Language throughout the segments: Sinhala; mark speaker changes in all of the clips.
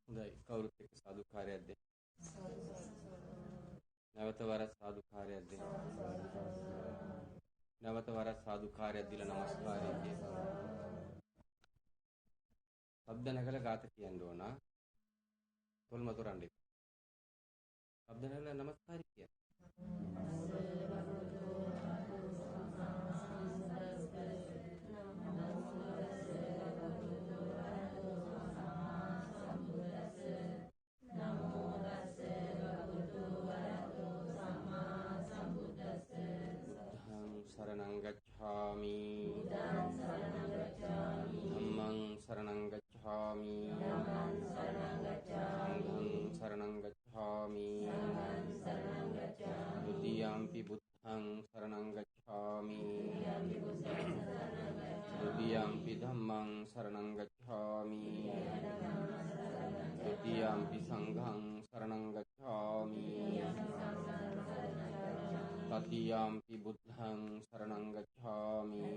Speaker 1: හොඳයි කවුරුත් එක්ක සාදුකාරයක් දෙන්න. නැවත වරක් සාදුකාරයක් දෙන්න. නැවත වරක් සාදුකාරයක් දීලා নমස්කාරය කියනවා. શબ્ද නැගලා ගාත කියන්න ඕන. තොල්මතුරන්නේ. શબ્ද නැගලා নমස්කාරය කියන්න. शरणं गच्छामि धम्मं शरणं गच्छामि संघं शरणं गच्छामि द्वितीयंपि बुद्धं शरणं गच्छामि द्वितीयंपि धम्मं शरणं गच्छामि द्वितीयंपि संघं शरणं गच्छामि तृतीयंपि बुद्धं शरणं गच्छामि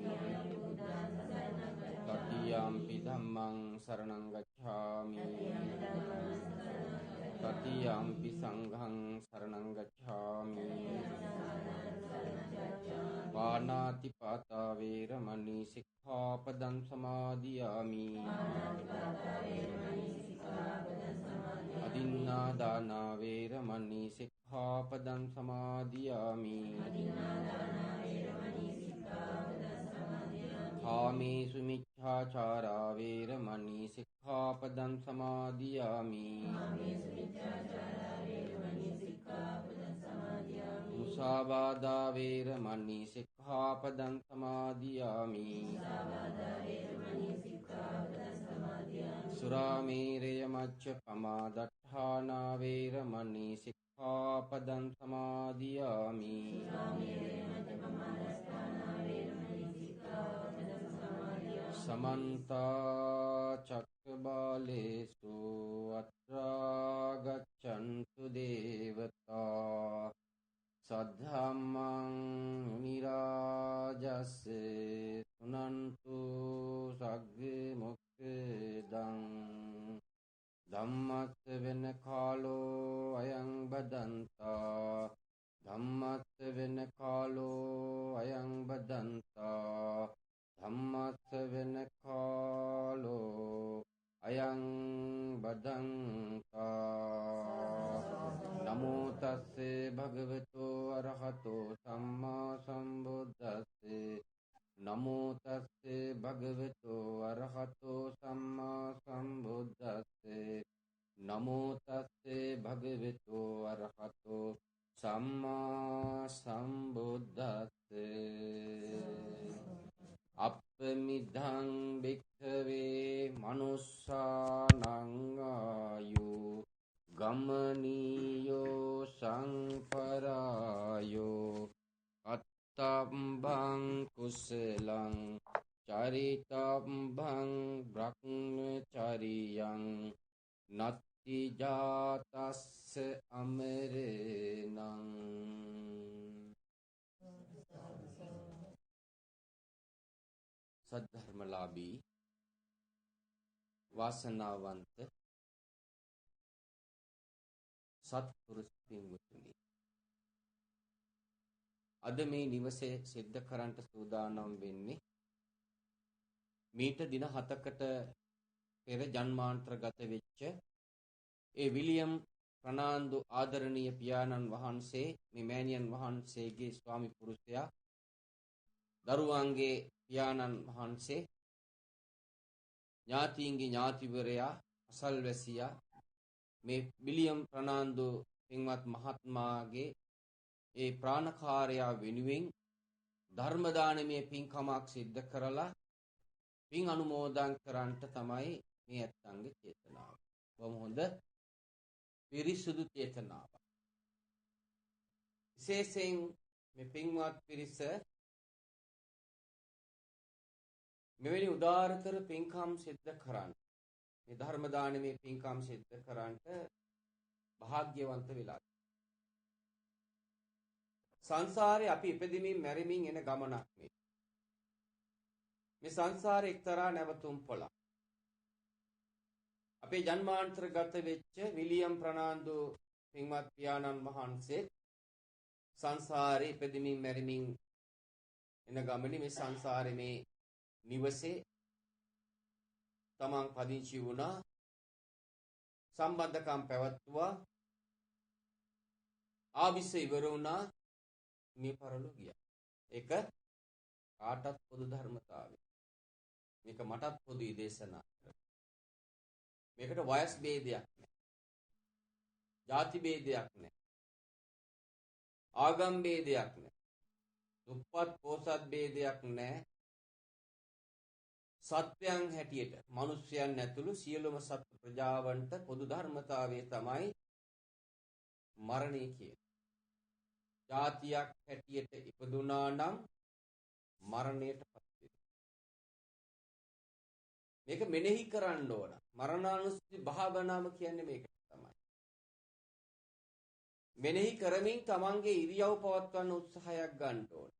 Speaker 1: तृतीयंपि धम्मं शरणं गच्छामि तृतीयंपि संघं शरणं गच्छामि पाणातिपाता वैरमणि सिक्खापदं समादियामि अदिन्नादाना वैरमणि सिक्खापदं समादियामि कामेषु मिच्छाचारा वैरमणि सिक्खापदं समादियामि मुसावादा वैरमणि सिक्खापदं समादियामि सुरामेरयमच्चपमादट्ठाना वैरमणि सिक्खापदं समादियामि समन्ता चक्रबालेषु अत्रा गच्छन्तु देवता सद्धम्मं मुनिराजस्य सुनन्तु सग्मुक्तिदं धम्मस्वेन कालो अयं बदन्ता धम्मस्वेन कालो अयं बदन्ता धम्मस्वेन कालो अयं बदन्ता नमो तस्से भगवतो अरहतो सम्मा सम्बुद्धस्से नमो तस्से भगवतो अरहतो सम्मा सम्बुद्धस्से नमो तस्से भगवतो अरहतो सम्मा सम्बुद्धस्से अपमिद्धं भिक्खवे मनुष्याणां आयु गमनीयो संपरायो अत्तम्भं कुशलं चरितम्भं ब्रह्मचर्यं नत्ति जातस्य अमरेणं सद्धर्मलाभी वासनावंत सत्पुरुष පින්වතුනි අද මේ නිවසේ සිද්ධ කරන්නට සූදානම් වෙන්නේ මීට දින 7කට පෙර ජන්මාන්තරගත වෙච්ච ඒ විලියම් ප්‍රනාන්දු ආදරණීය පියාණන් වහන්සේ මේ මෑණියන් වහන්සේගේ ස්වාමි පුරුෂයා දරුවන්ගේ පියාණන් වහන්සේ ඥාතීන්ගේ ඥාතිවරයා අසල්වැසියා මේ විලියම් ප්‍රනාන්දු පින්වත් මහත්මයාගේ ඒ ප්‍රාණකාරයා වෙනුවෙන් ධර්ම දානමය පින්කමක් සිද්ධ කරලා පින් අනුමෝදන් කරන්නට තමයි මේ ඇත්තන්ගේ චේතනාව. බොහොම හොඳ පිරිසුදු චේතනාවක්. විශේෂයෙන් මේ පින්වත් පිරිස මෙවැනි උදාරතර පින්කම් සිද්ධ කරන්න මේ ධර්ම දානමේ පින්කම් සිද්ධ කරන්නට භාග්‍යවන්ත වෙලා. සංසාරේ අපි ඉපදෙමින් මැරෙමින් එන ගමනක් මේ. මේ සංසාරේ එක්තරා නැවතුම් පොළක්. අපේ ජන්මාන්තරගත වෙච්ච විලියම් ප්‍රනාන්දු පින්වත් පියාණන් වහන්සේ සංසාරේ ඉපදෙමින් මැරෙමින් එන ගමනේ මේ සංසාරේ මේ නිවසේ තමන් පදිංචි වුණා, සම්බන්ධකම් පැවැත්තුවා, ආවිස ඉවර වුණා, මේ පරලෝ ගියා. ඒක කාටත් පොදු ධර්මතාවය. මේක මටත් පොදුයි දේශනා කරනවා. මේකට වයස් ભેදයක් නැහැ. ಜಾති ભેදයක් නැහැ. ආගම් ભેදයක් නැහැ. දුප්පත් පොසත් ભેදයක් නැහැ. සත්‍යයන් හැටියට මිනිස්යන් ඇතුළු සියලුම සත්ත්ව ප්‍රජාවන්ට පොදු ධර්මතාවය තමයි මරණය කියන්නේ. ජාතියක් හැටියට ඉපදුනා නම් මරණයටපත් වෙනවා. මේක මෙනෙහි කරන්න ඕන. මරණානුස්සති භාවනාව කියන්නේ මේක තමයි. මෙනෙහි කරමින් තමන්ගේ ඉරියව් පවත්වන්න උත්සාහයක් ගන්න ඕන.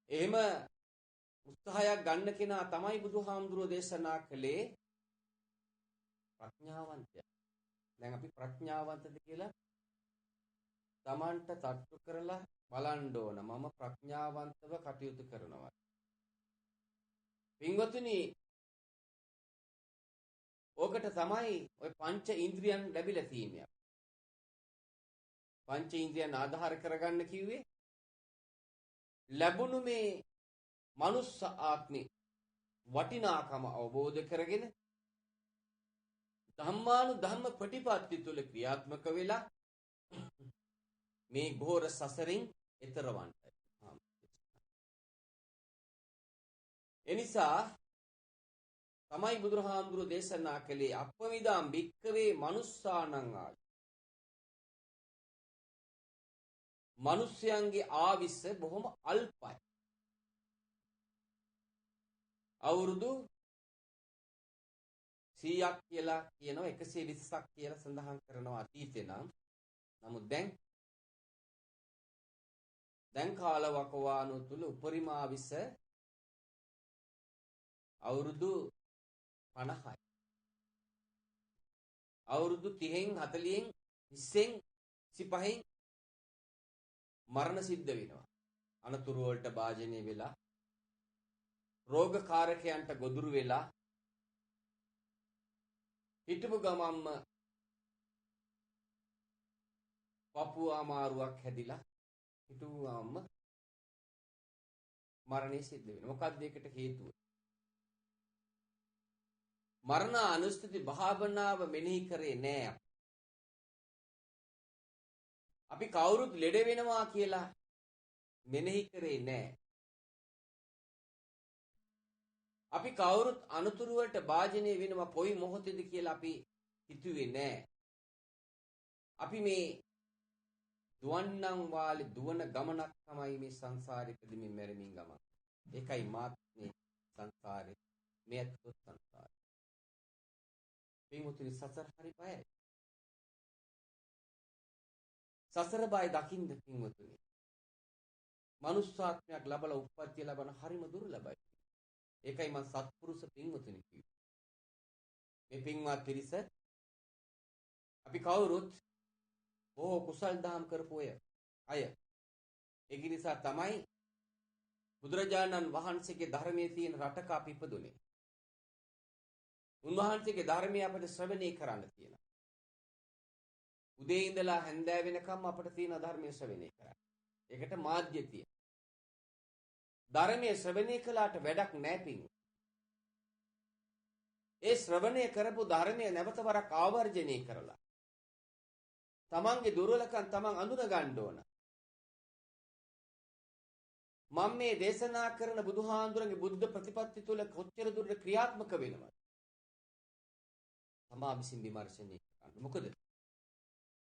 Speaker 1: එහෙම උත්සාහයක් ගන්න කෙනා තමයි බුදුහාමුදුරුවෝ දේශනා කළේ ප්‍රඥාවන්තයා. දැන් අපි ප්‍රඥාවන්තද කියලා තමන්ට තට්ටු කරලා බලන්න ඕන. මම ප්‍රඥාවන්තව කටයුතු කරනවා. පින්වතුනි, ඕකට තමයි ওই පංච ඉන්ද්‍රියන් ලැබිලා තියෙන්නේ. පංච ඉන්ද්‍රියන් ආධාර කරගන්න කිව්වේ ලැබුණු මේ මනුස්ස ආත්මේ වටිනාකම අවබෝධ කරගෙන ධම්මානුධම්ම ප්‍රතිපත්ති තුල ක්‍රියාත්මක වෙලා මේ ඝෝර සසරින් එතරවන්ටයි. එනිසා තමයි බුදුරහාමුදුරුවෝ දේශනා කළේ අප්පවිදාම් භික්කවේ මනුස්සානං ආයු. මිනිස්යන්ගේ ආවිස බොහොම අල්පයි. අවුරුදු 100ක් කියලා කියනවා, 120ක් කියලා සඳහන් කරනවා අතීතේ නම්. නමුත් දැන් කාලවකවානු තුල උපරිම ආවිස අවුරුදු 50යි. අවුරුදු 30න් 40න් 20න් 25න් මරණ සිද්ධ වෙනවා. අනතුරු වලට භාජනය වෙලා, රෝගකාරකයන්ට ගොදුරු වෙලා, හිටපු ගමම්ම පපුව අමාරුවක් හැදිලා, හිටපු ගමම්ම මරණය සිද්ධ වෙනවා. මොකක්ද ඒකට හේතුව? මරණ අනුස්තුති භාවනාව මෙනෙහි කරේ නෑ. අපි කවුරුත් ලෙඩ වෙනවා කියලා මෙනෙහි කරේ නෑ. අපි කවුරුත් අනුතුරු වලට භාජනය වෙනවා කොයි මොහොතේද කියලා අපි හිතුවේ නෑ. අපි මේ දුවන්නම් වාලේ දුවන ගමනක් තමයි මේ සංසාරේ ඉපදෙමින් මැරෙමින් ගමන. ඒකයි මාත් මේ සංසාරේ මේ අත්පොත් සංසාරේ. පින්වතුනි, සසර හරි බයයි. සසර බය දකින්න පින්වතුනි. මනුස්සාත්මයක් ලබලා උප්පත්තිය ලබන හරිම දුර්ලභයි. ඒකයි මම සත්පුරුෂ පින්වතුනි කිව්වේ. මේ පින්වත් පිරිස අපි කවුරුත් බොහෝ කුසල් දහම් කරපු අය. ඒක නිසා තමයි බුදුරජාණන් වහන්සේගේ ධර්මයේ තියෙන රටක අපි ඉපදුනේ. උන්වහන්සේගේ ධර්මය අපිට ශ්‍රවණය කරන්න තියෙනවා. උදේ ඉඳලා හැන්දෑව වෙනකම් අපිට තියෙන ධර්මයේ ශ්‍රවණය කරන්න. ඒකට මාධ්‍ය තියෙනවා. ධර්මයේ ශ්‍රවණය කළාට වැඩක් නැහැ පින්. ඒ ශ්‍රවණය කරපු ධර්මය නැවත වරක් ආවර්ජනය කරලා තමන්ගේ දුර්වලකම් තමන් අඳුන ගන්න ඕන. මම මේ දේශනා කරන බුදුහාඳුරගේ බුද්ධ ප්‍රතිපත්ති තුල කොච්චර දුරට ක්‍රියාත්මක වෙනවද? තමා විසින් විමර්ශනය කරන්න. මොකද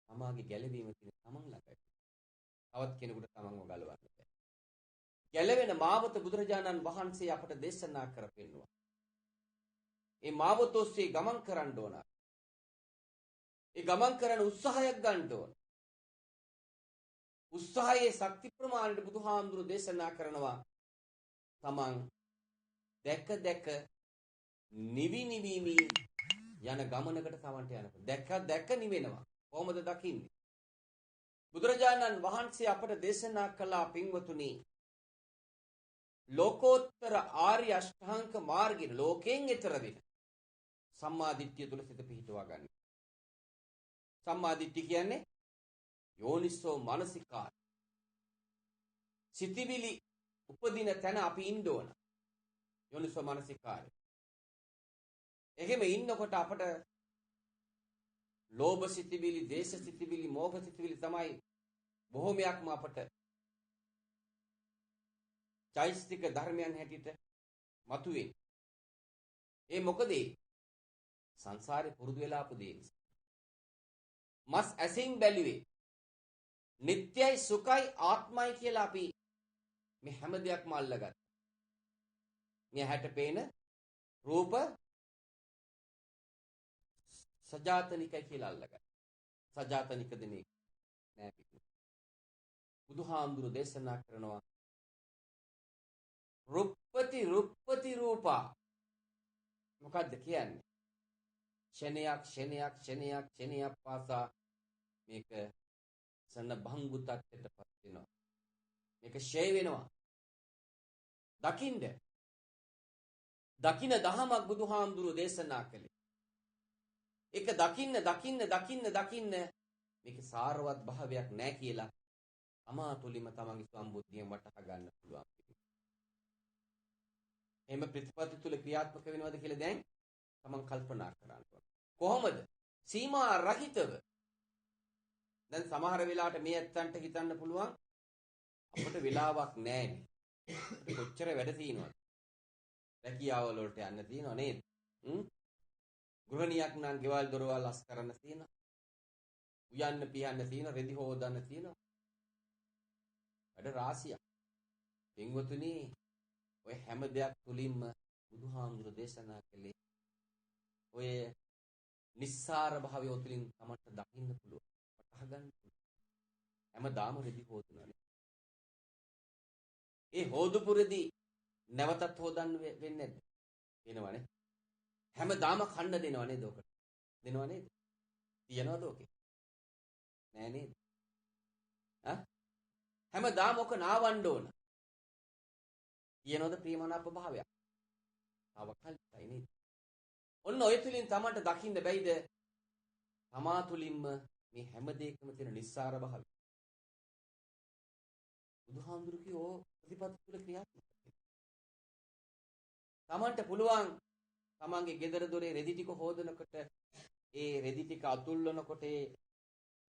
Speaker 1: තමාගේ ගැළවීම තියෙන තමන් ළඟයි. තවත් කෙනෙකුට තමන්ව ගලවන්න බෑ. ගැළවෙන මාවත බුදුරජාණන් වහන්සේ අපට දේශනා කර පෙන්වුවා. ඒ මාවත ඔස්සේ ගමන් කරන්න ඕන. ඒ ගමන් කරන උත්සාහයක් ගන්න ඕන. උත්සාහයේ ශක්ති ප්‍රමාණයට බුදුහාමුදුරු දේශනා කරනවා තමන් දැක දැක නිවි නිවි යන ගමනකට තමන්ට යනකොට දැක නිවෙනවා. කොහොමද දකින්නේ? බුදුරජාණන් වහන්සේ අපට දේශනා කළා පින්වතුනි, ලෝකෝත්තර ආර්ය අෂ්ටාංග මාර්ගයේ ලෝකයෙන් එතර වෙන සම්මා දිට්ඨිය තුල සිත පිහිටුවා ගන්න. සම්මා දිට්ඨිය කියන්නේ යෝනිසෝ මනසිකාර. සිතිවිලි උපදින තැන අපි ඉන්න ඕන. යෝනිසෝ මනසිකාරය. එහෙම ඉන්නකොට අපට ලෝභ සිතිවිලි, දේශ සිතිවිලි, මෝහ සිතිවිලි තමයි බොහෝමයක්ම අපට චෛතසික ධර්මයන් හැටියට මතුවේ. ඒ මොකද සංසාරේ පුරුදු වෙලා ආපු දේ නිසා. මස් ඇසින් බැලුවේ නිට්ටයයි සුඛයි ආත්මයි කියලා අපි මේ හැම දෙයක්ම අල්ලගත්තා. මේ හැට පේන රූප සජාතනිකයි කියලා අල්ලගත්තා. සජාතනික දෙන්නේ නෑ පිටු. බුදුහාමුදුරු දේශනා කරනවා රුප්පති රූපා. මොකද්ද කියන්නේ? ක්ෂණයක් පාසා මේක සන්න භංගු තත්ත්වයටපත් වෙනවා. මේක ෂේ වෙනවා. දකින්න දහමක් බුදුහාමුදුරු දේශනා කළේ. ඒක දකින්න මේක සාරවත් භාවයක් නැහැ කියලා අමාතුලිම තමන්ගේ සම්බුද්ධියෙන් වටහා ගන්න පුළුවන්. එහෙම ප්‍රතිපත්ති තුල ක්‍රියාත්මක වෙනවද කියලා දැන් තමන් කල්පනා කරන්න ඕන. කොහොමද? සීමා රහිතව. දැන් සමහර වෙලාවට මේ ඇත්තන්ට හිතන්න පුළුවන් අපිට වෙලාවක් නැහැ. කොච්චර වැඩ තියෙනවද? රැකියාව වලට යන්න තියෙනව නේද? ගෘහණියක් නම් ගෙවල් දොරවල් අස් කරන්න තියෙනවා. උයන්න පියන්න තියෙනවා, රෙදි හොදන්න තියෙනවා. වැඩ රාශියක්. පින්වතුනි, ඔය හැම දෙයක් තුලින්ම බුදුහාමුදුරු දේශනා කළේ ඔය නිස්සාර භාවය තුලින් තමට දකින්න පුළුවන්. වටහා ගන්න පුළුවන්. හැමදාම රෙදි හොදනවානේ. ඒ හොදපුරෙදි නැවතත් හොදන්න වෙන්නේ නැද්ද? වෙනවනේ. හැමදාම කන්න දෙනව නේද ඔකට? දෙනව නේද? තියනවද ඔකේ? නෑ නේද? හැමදාම ඔක නාවන්න ඕන. තියනවද ප්‍රේමනාප භාවයක්? අවකල්පයි නේද? ඔන්න ඔය තුලින් තමන්ට දකින්න බැයිද? තමා තුලින්ම මේ හැම දෙයකම තියෙන නිස්සාර භාවය. බුදුහාමුදුරු කියෝ ප්‍රතිපත්ති තුල ක්‍රියාත්මක වෙනවා. තමන්ට පුළුවන් තමන්ගේ ගෙදර දොරේ රෙදි ටික හොදනකොට ඒ රෙදි ටික අතුල්වනකොට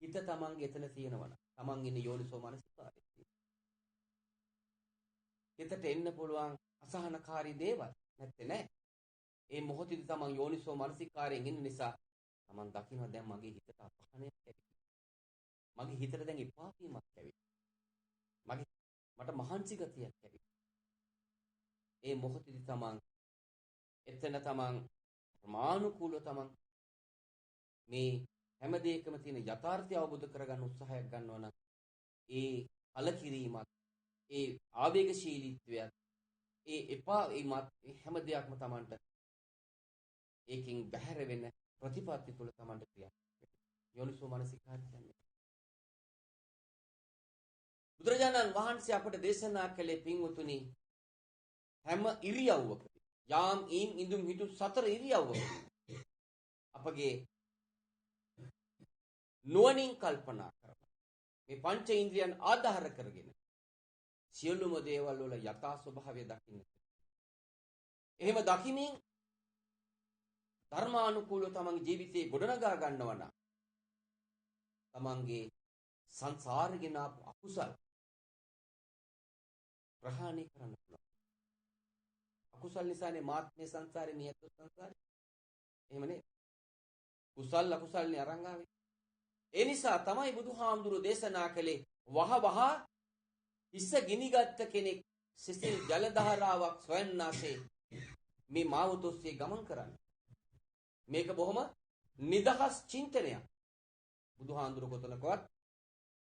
Speaker 1: හිත තමන්ගේ එතන තියෙනවනම් තමන් ඉන්නේ යෝනිසෝ මනසිකාරයේ. හිතට එන්න පුළුවන් අසහනකාරී දේවල් නැත්තේ නෑ. ඒ මොහොතේදී තමන් යෝනිසෝ මනසිකාරයෙන් ඉන්න නිසා තමන් දකින්න දැන් මගේ හිතට අපහනයක් ඇති. මගේ හිතට දැන් එපා වීමක් ඇති. මට මහන්සි ගතියක් ඇති. ඒ මොහොතේදී තමන් එතන තමන් ප්‍රමාණිකූලව තමන් මේ හැම දෙයකම තියෙන යථාර්ථය අවබෝධ කරගන්න උත්සාහයක් ගන්නවා නම් ඒ කලකිරීමත් ඒ ආවේගශීලීත්වයත් ඒ එපා ඒ හැම දෙයක්ම තමන්ට ඒකින් බැහැර වෙන ප්‍රතිපත්ති තුළ තමන්ට ක්‍රියාත්මක වෙනවා. යෝනිසෝ මනසිකාරය කියන්නේ. බුදුරජාණන් වහන්සේ අපට දේශනා කළේ පින්වතුනි හැම ඉරියව්වකදී යාම් ඉඳුම් හිටු සතර ඉරියව්වකදී අපගේ නුවණින් කල්පනා කරලා මේ පංච ඉන්ද්‍රියන් ආධාර කරගෙන සියලුම දේවල් වල යථා ස්වභාවය දකින්න. එහෙම දකිමින් ධර්මානුකූලව තමන්ගේ ජීවිතේ ගොඩනගා ගන්නවා නම් තමන්ගේ සංසාරගෙන අකුසල් ප්‍රහාණය කරන්න පුළුවන්. අකුසල් නිසානේ මාත් මේ සංසාරේ නියත සංසාරේ. එහෙමනේ. කුසල් අකුසල්නේ අරන් ආවේ. ඒ නිසා තමයි බුදුහාමුදුරු දේශනා කළේ වහ ඉස්ස ගිනිගත් කෙනෙක් සිසිල් ජල ධාරාවක් සොයන්නාසේ මේ මාවත ඔස්සේ ගමන් කරන්න. මේක බොහොම නිදහස් චින්තනයක්. බුදුහාඳුර කොතනකවත්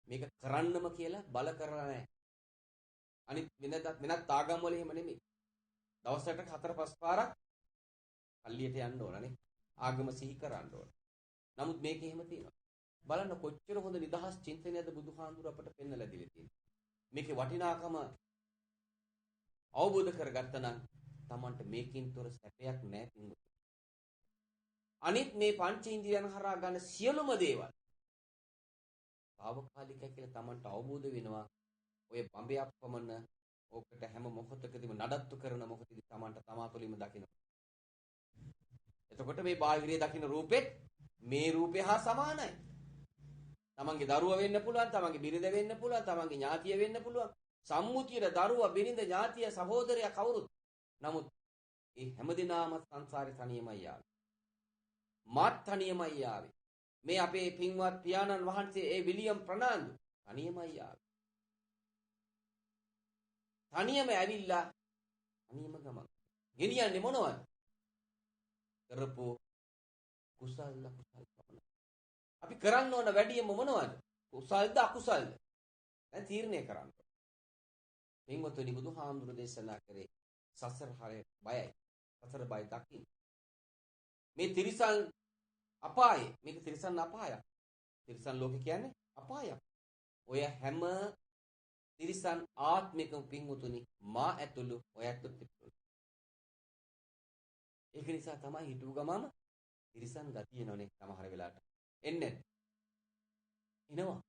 Speaker 1: මේක කරන්නම කියලා බල කරලා නැහැ. අනිත් වෙනත් ආගම් වල එහෙම නෙමෙයි. දවසකට 4-5 පාරක් පල්ලියට යන්න ඕනනේ. ආගම සිහි කරන්න ඕන. නමුත් මේක එහෙම තියෙනවා. බලන්න කොච්චර හොඳ නිදහස් චින්තනයක්ද බුදුහාඳුර අපට පෙන්වලා දීලා තියෙන්නේ. මේකේ වටිනාකම අවබෝධ කරගත්තා නම් Tamanට මේකින් තොර සැපයක් නැහැ. අනිත් මේ පංච ඉන්ද්‍රියන් හරහා ගන්න සියලුම දේවල් తాවකාලිකයි කියලා Tamanට අවබෝධ වෙනවා. ඔය බඹයක් පමණ ඕකට හැම මොහොතකදීම නඩත්තු කරන මොහොතදී Tamanට තමා තුළින්ම දකිනවා. එතකොට මේ බාහිරයේ දකින්න රූපෙත් මේ රූපය හා සමානයි. තමන්ගේ දරුවා වෙන්න පුළුවන්, තමන්ගේ බිරිඳ වෙන්න පුළුවන්, තමන්ගේ ඥාතිය වෙන්න පුළුවන්. සම්මුතියේ දරුවා, බිරිඳ, ඥාතිය, සහෝදරයා කවුරුත්. නමුත් ඒ හැමදිනාම සංසාරේ තනියමයි ආවේ. මාත් තනියමයි ආවේ. මේ අපේ පින්වත් පියාණන් වහන්සේ ඒ විලියම් ප්‍රනාන්දු තනියමයි ආවේ. තනියම ඇවිල්ලා තනියම ගමන්. ගෙනියන්නේ මොනවද? කරපෝ කුසල පමණයි. අපි කරන්න ඕන වැඩියම මොනවද? කුසල්ද අකුසල්ද? දැන් තීරණය කරන්න. පින්වතුනි බුදුහාමුදුරු දේශනා කරේ සසර හරය බයයි. සසර බය දකින්න. මේ තිරිසන් අපායේ මේක තිරිසන් අපායක්. තිරිසන් ලෝකේ කියන්නේ අපායක්. ඔය හැම තිරිසන් ආත්මිකම පින්වතුනි මා ඇතුළු ඔය ඇතුළු තිබුණා. ඒක නිසා තමයි හිතුව ගමම තිරිසන් ගතිය එනෝනේ සමහර වෙලාවට. එන්නේ එනවා.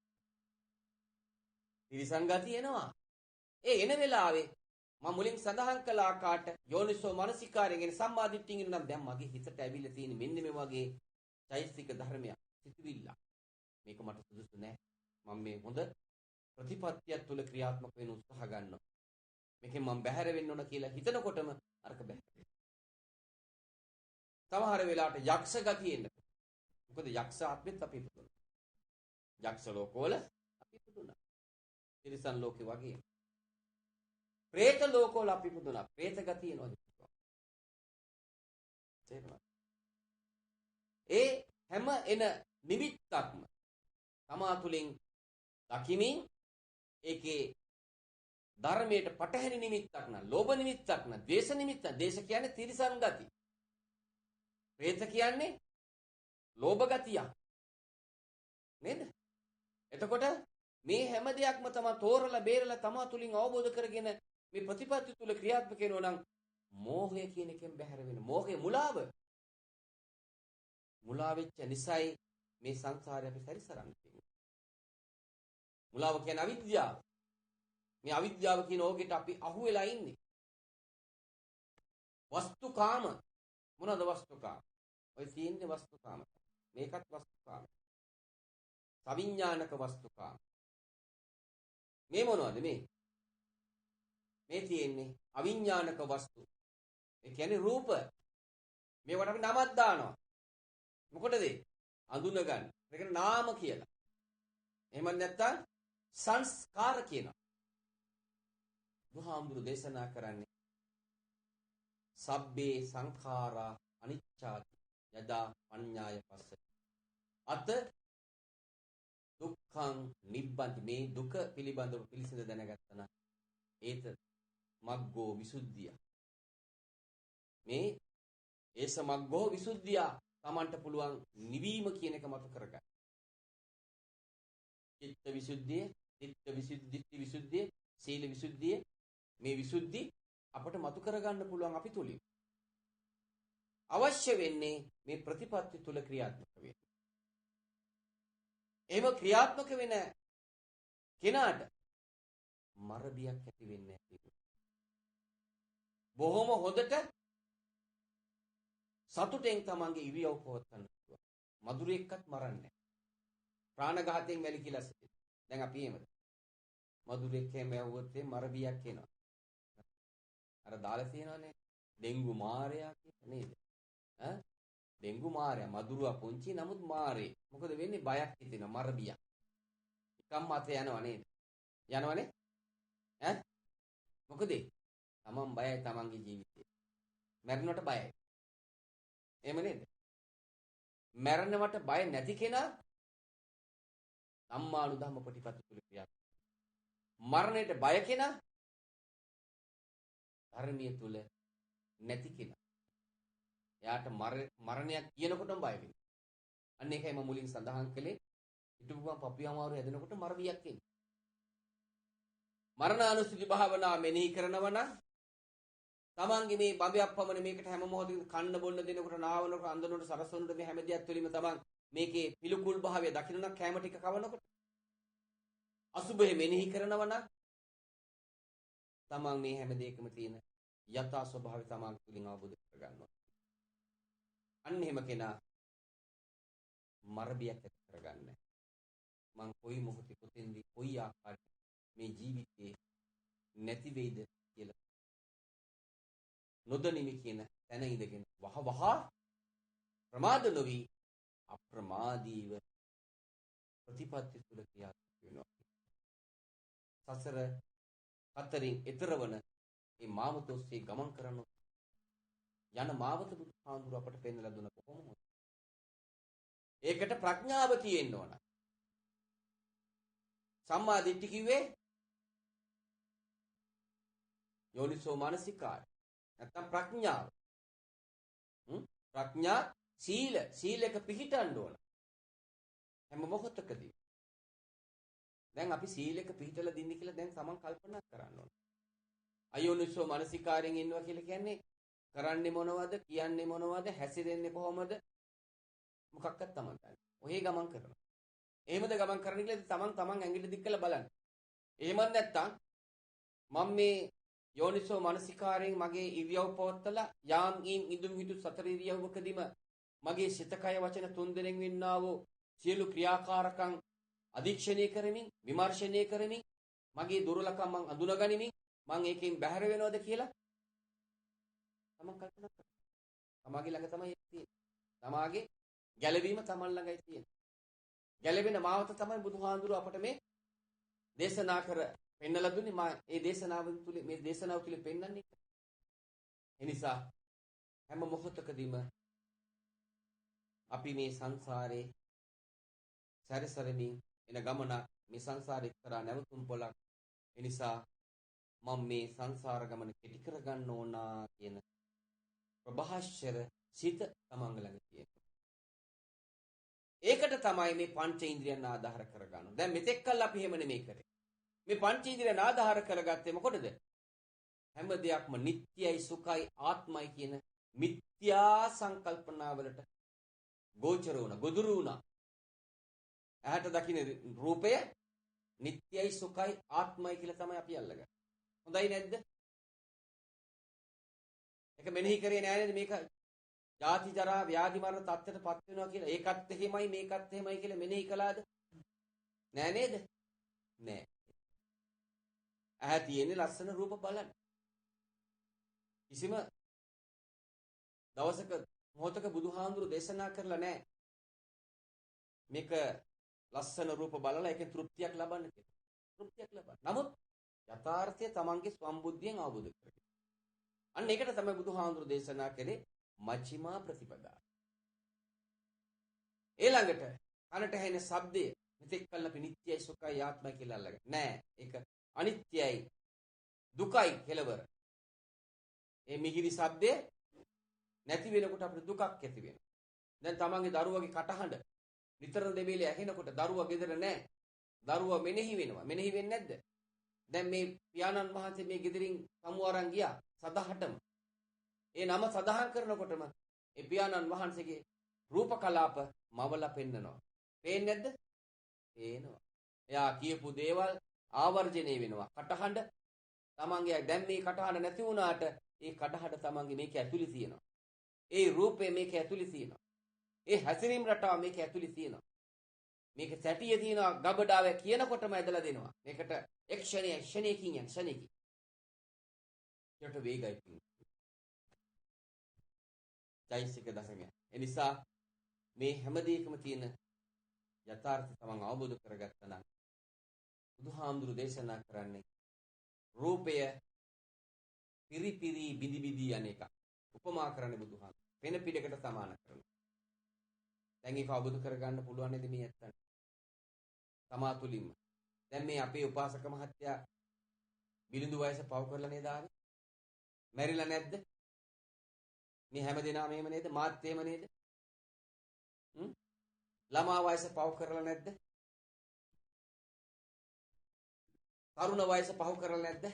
Speaker 1: තිරිසන් ගතිය එනවා. ඒ එන වෙලාවේ මම මුලින් සඳහන් කළ ආකාරයට යෝනිසෝ මනසිකාරයෙන් සම්මාදිට්ඨියෙන් නම් දැන් මගේ හිතට ඇවිල්ලා තියෙන මෙන්න මේ වගේ චෛතසික ධර්මයක් සිතුවිල්ල. මේක මට සුදුසු නෑ. මම මේ හොඳ ප්‍රතිපත්තියක් තුල ක්‍රියාත්මක වෙන්න උත්සාහ ගන්නවා. මේකෙන් මම බැහැර වෙන්න ඕන කියලා හිතනකොටම අරක බැහැර වෙනවා. සමහර වෙලාවට යක්ෂ ගතිය එන්න. මොකද යක්ෂ ආත්මෙත් අපි ඉපදුණා. යක්ෂ ලෝකවල අපි ඉපදුණා. තිරිසන් ලෝකේ වගේ. പ്രേත ලෝකවල අපි ඉපදුණා. പ്രേත ගතිය එනවා. තේරුණා? ඒ හැම එන නිමිත්තක්ම තමා තුළින් දකිමින් ඒකේ ධර්මයට පටහැනි නිමිත්තක් නම්, ලෝභ නිමිත්තක් නම්, ද්වේෂ නිමිත්තක්. ද්වේෂ කියන්නේ තිරිසන් ගති. പ്രേත කියන්නේ ලෝභ ගතිය. නේද? එතකොට මේ හැම දෙයක්ම තමයි තෝරලා බේරලා තමා තුලින් අවබෝධ කරගෙන මේ ප්‍රතිපත්ති තුල ක්‍රියාත්මක වෙනවා නම් මෝහය කියන එකෙන් බැහැර වෙන. මෝහය මුලාව. මුලා වෙච්ච නිසයි මේ සංසාරේ අපි සැරිසරන්නේ. මුලාව කියන්නේ අවිද්‍යාව. මේ අවිද්‍යාව කියන ඕකෙට අපි අහු වෙලා ඉන්නේ. වස්තුකාම මොනවාද වස්තුකාම? ඔය තියෙන්නේ වස්තුකාම. මේකත් වස්තුකාම. සවිඥානික වස්තුකාම. මේ මොනවද මේ? මේ තියෙන්නේ අවිඥානික වස්තු. ඒ කියන්නේ රූප. මේවට අපි නමක් දානවා. මොකටද? අඳුන ගන්න. ඒකට නාම කියලා. එහෙම නැත්නම් සංස්කාර කියනවා. බුදුහාමුදුරු දේශනා කරන්නේ සබ්බේ සංඛාරා අනිච්චාති යදා පඤ්ඤාය පස්සති. අත දුක්ඛං නිබ්බන්ති. මේ දුක පිළිබඳව පිළිසිඳ දැනගත්තා නම් ඒත මග්ගෝ විසුද්ධිය. මේ ඒස මග්ගෝ විසුද්ධිය තමන්ට පුළුවන් නිවීම කියන එක මත කරගන්න. චිත්ත විසුද්ධිය, චිත්ත විසුද්ධි, ditthi විසුද්ධිය, සීල විසුද්ධිය, මේ විසුද්ධි අපට මතු කරගන්න පුළුවන් අපි තුලින්. අවශ්‍ය වෙන්නේ මේ ප්‍රතිපත්ති තුල ක්‍රියාත්මක වෙන්න. එහෙම ක්‍රියාත්මක වෙන කෙනාට මරබියක් ඇති වෙන්නේ නැහැ. බොහොම හොඳට සතුටෙන් තමන්ගේ ඉරියව් පවත්වන්න පුළුවන්. මధుරෙක්වත් මරන්නේ නැහැ. ප්‍රාණඝාතයෙන් වැළකීලා සිටින. දැන් අපි එහෙමද? මధుරෙක් හැම යවුවොත් මරබියක් එනවා. අර දාලා තියෙනවානේ ඩෙන්ගු මාරයා කියලා නේද? ඈ ඩෙන්ගු මාරයා මధుරවා පුංචි නමුත් මාරේ. මොකද වෙන්නේ? බයක් හිතෙනවා මරබියක්. එකම මත යනවා නේද? යනවනේ? ඈ මොකද? තමන් බයයි තමන්ගේ ජීවිතේ. මැරුණට බයයි. එහෙම නේද? මරණයට බය නැති කෙනා ධම්මානුධම්ම ප්‍රතිපත්ති තුල ක්‍රියා. මරණයට බය කෙනා ධර්මීය තුල නැති කෙනා. එයාට මරණයක් කියනකොටම බය වෙනවා. අන්න ඒකයි මම මුලින් සඳහන් කළේ. හිටපුවම පපියමාරු හැදෙනකොට මරවියක් එන්නේ. මරණානුස්සති භාවනා මෙනෙහි කරනවා නම් තමන්ගේ මේ බඹයක් පමණ මේකට හැම මොහොතකම කන්න බොන්න දෙනකොට නාවනකොට අඳනකොට සරසවනකොට මේ හැම දෙයක් තුළින්ම තමන් මේකේ පිළිකුල් භාවය දකින්න නම් කැම ටික කවනකොට අසුබේ මෙනෙහි කරනවා නම් තමන් මේ හැම දෙයකම තියෙන යථා ස්වභාවය තමන් තුළින් අවබෝධ කරගන්නවා. අන්න එහෙම කෙනා මරබියක් ඇති කරගන්නේ. මං කොයි මොහොතේ කොතෙන්දී කොයි ආකාරයක මේ ජීවිතේ නැති වෙයිද කියලා නොදනිමි කියන තැන ඉඳගෙන වහ ප්‍රමාද නොවි අප්‍රමාදීව ප්‍රතිපත්ති තුල ක්‍රියාත්මක වෙනවා. සසර හතරින් ඈතරවන මේ මාවත ඔස්සේ ගමන් කරන යන මාවත බුදුහාමුදුර අපට පෙන්වලා දුන්න කොහොමද? ඒකට ප්‍රඥාව තියෙන්න ඕන. සම්මා දිට්ඨි කිව්වේ යෝනිසෝ මානසිකාරය. නැත්තම් ප්‍රඥාව. ප්‍රඥා සීලක පිහිටන්න ඕන. හැම මොහොතකදී. දැන් අපි සීලක පිහිටලා දින්නේ කියලා දැන් තමන් කල්පනා කරන්න ඕන. අයෝනිසෝ මානසිකාරයෙන් ඉන්නවා කියලා කියන්නේ කරන්නේ මොනවද, කියන්නේ මොනවද, හැසිරෙන්නේ කොහොමද? මොකක්වත් තමන් දන්නේ. ඔහේ ගමන් කරනවා. එහෙමද ගමන් කරන්න කියලා තමන් ඇඟිලි දික් කරලා බලන්න. එහෙමත් නැත්තම් මම මේ යෝනිසෝ මානසිකාරයෙන් මගේ ඉරියව් පවත්තලා යාම් ඉදුම් හිතු සතර ඉරියව්වකදීම මගේ සිත කය වචන තුන් දෙනෙන් වින්නා වූ සියලු ක්‍රියාකාරකම් අධීක්ෂණය කරමින් විමර්ශනය කරමින් මගේ දුර්ලභකම් මං අඳුනගනිමින් මං ඒකෙන් බැහැර වෙනවද කියලා තමන් කල්පනා කරනවා. තමාගේ ළඟ තමයි තියෙන්නේ. තමාගේ ගැළවීම තමන් ළඟයි තියෙන්නේ. ගැළවෙන මාවත තමයි බුදුහාඳුර අපට මේ දේශනා කර පෙන්නලා දුන්නේ. මා මේ දේශනාව තුළ පෙන්වන්නේ. ඒ නිසා හැම මොහොතකදීම අපි මේ සංසාරේ සැරසරමින් එන ගමන මේ සංසාරේ එක්තරා නැවතුම් පොලක්. ඒ නිසා මම මේ සංසාර ගමන කෙටි කර ගන්න ඕන කියන ප්‍රභාෂර සිත තමන් ළඟ තියෙනවා. ඒකට තමයි මේ පංච ඉන්ද්‍රියන් ආධාර කරගන්න. දැන් මෙතෙක් කල් අපි එහෙම නෙමෙයි කරේ. මේ පංච ඉන්ද්‍රියන් ආධාර කරගත්තේ මොකටද? හැම දෙයක්ම නිට්ටයයි සුඛයි ආත්මයි කියන මිත්‍යා සංකල්පනාවලට ගෝචර වුණා, ගොදුරු වුණා. ඇහැට දකින්න රූපය නිට්ටයයි සුඛයි ආත්මයි කියලා තමයි අපි අල්ලගන්නේ. හොඳයි නැද්ද? ඒක මෙනෙහි කරේ නෑ නේද මේක? ජාති ජරා ව්‍යාධි මරණ තත්ත්වයටපත් වෙනවා කියලා. ඒකත් එහෙමයි මේකත් එහෙමයි කියලා මෙනෙහි කළාද? නෑ නේද? නෑ. ඇහැ තියෙන්නේ ලස්සන රූප බලන්න. කිසිම දවසක මොහොතක බුදුහාමුදුරු දේශනා කරලා නෑ. මේක ලස්සන රූප බලලා ඒකෙන් තෘප්තියක් ලබන්න කියලා. තෘප්තියක් ලබන්න. නමුත් යථාර්ථය තමන්ගේ සම්බුද්ධියෙන් අවබෝධ කරගන්න. අන්න ඒකට තමයි බුදුහාමුදුරු දේශනා කළේ මජ්ක්‍ධිමා ප්‍රතිපදා. ඊළඟට කනට ඇහෙන ශබ්දය මෙතෙක් කල් අපි නිට්ටයයි සුඛයි ආත්මයි කියලා අල්ලගන්න. නෑ. ඒක අනිත්‍යයි දුකයි කෙලවර. මේ මිහිරි ශබ්දය නැති වෙනකොට අපිට දුකක් ඇති වෙනවා. දැන් තමන්ගේ දරුවගේ කටහඬ නිතර දෙවිලේ ඇහෙනකොට දරුවා ගෙදර නැහැ. දරුවා මෙනෙහි වෙනවා. මෙනෙහි වෙන්නේ නැද්ද? දැන් මේ පියාණන් වහන්සේ මේ ගෙදරින් සමු අරන් ගියා සදහටම. ඒ නම සදාහන් කරනකොටම ඒ පියාණන් වහන්සේගේ රූප කලාප මවලා පෙන්නනවා. පේන්නේ නැද්ද? පේනවා. එයා කියපු දේවල් ආවර්ජණය වෙනවා. කටහඬ තමන්ගේ දැන් මේ කටහඬ නැති වුණාට ඒ කටහඬ තමන්ගේ මේක ඇතුලේ තියෙනවා. ඒ රූපය මේක ඇතුලේ තියෙනවා. ඒ හැසිරීම රටාව මේක ඇතුලේ තියෙනවා. මේක සැටියේ තියෙනවා ගබඩාව කියනකොටම ඇදලා දෙනවා. මේකට ක්ෂණයකින් යන ක්ෂණයකින්. යට වේගයි තියෙනවා. චෛසික දශමය. ඒ නිසා මේ හැම දෙයකම තියෙන යථාර්ථය තමන් අවබෝධ කරගත්තා නම් බුදුහාමුදුරු දේශනා කරන්නේ රූපය පිරිපිරි බිදි බිදි යන එක. උපමා කරන්නේ බුදුහාමුදුරු. වෙන පිටකට සමාන කරනවා. දැන් ඒක අවබෝධ කරගන්න පුළුවන් නේද මේ ඇත්තට? තමා තුලින්ම. දැන් මේ අපේ උපාසක මහත්තයා බිලිඳු වයස පව කරලා නේද ආවේ? මැරිලා නැද්ද? මේ හැමදේනම එහෙම නේද? මාත් එහෙම නේද? ළමා වයස පව කරලා නැද්ද? තරුණ වයස පව කරලා නැද්ද?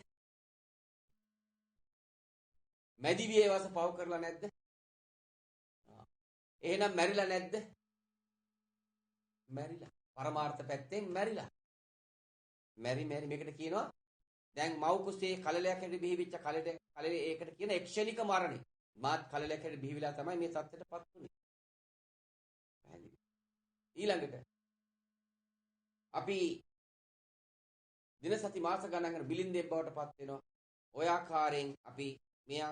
Speaker 1: මැදි වයස පව කරලා නැද්ද? එහෙනම් මැරිලා නැද්ද? මැරිලා. පරමාර්ථ පැත්තෙන් මැරිලා. මැරි මේකට කියනවා දැන් මව් කුසේ කලලයක් හැටි බිහිවිච්ච කලලේ ඒකට කියන එක්ෂණික මරණය. මාත් කලලයක් හැටි බිහිවිලා තමයි මේ තත්ත්වයටපත් වුනේ. ඊළඟට අපි දින සති මාස ගණන් බිලින්දේ බවට පත් වෙනවා. ඔය ආකාරයෙන් අපි මේ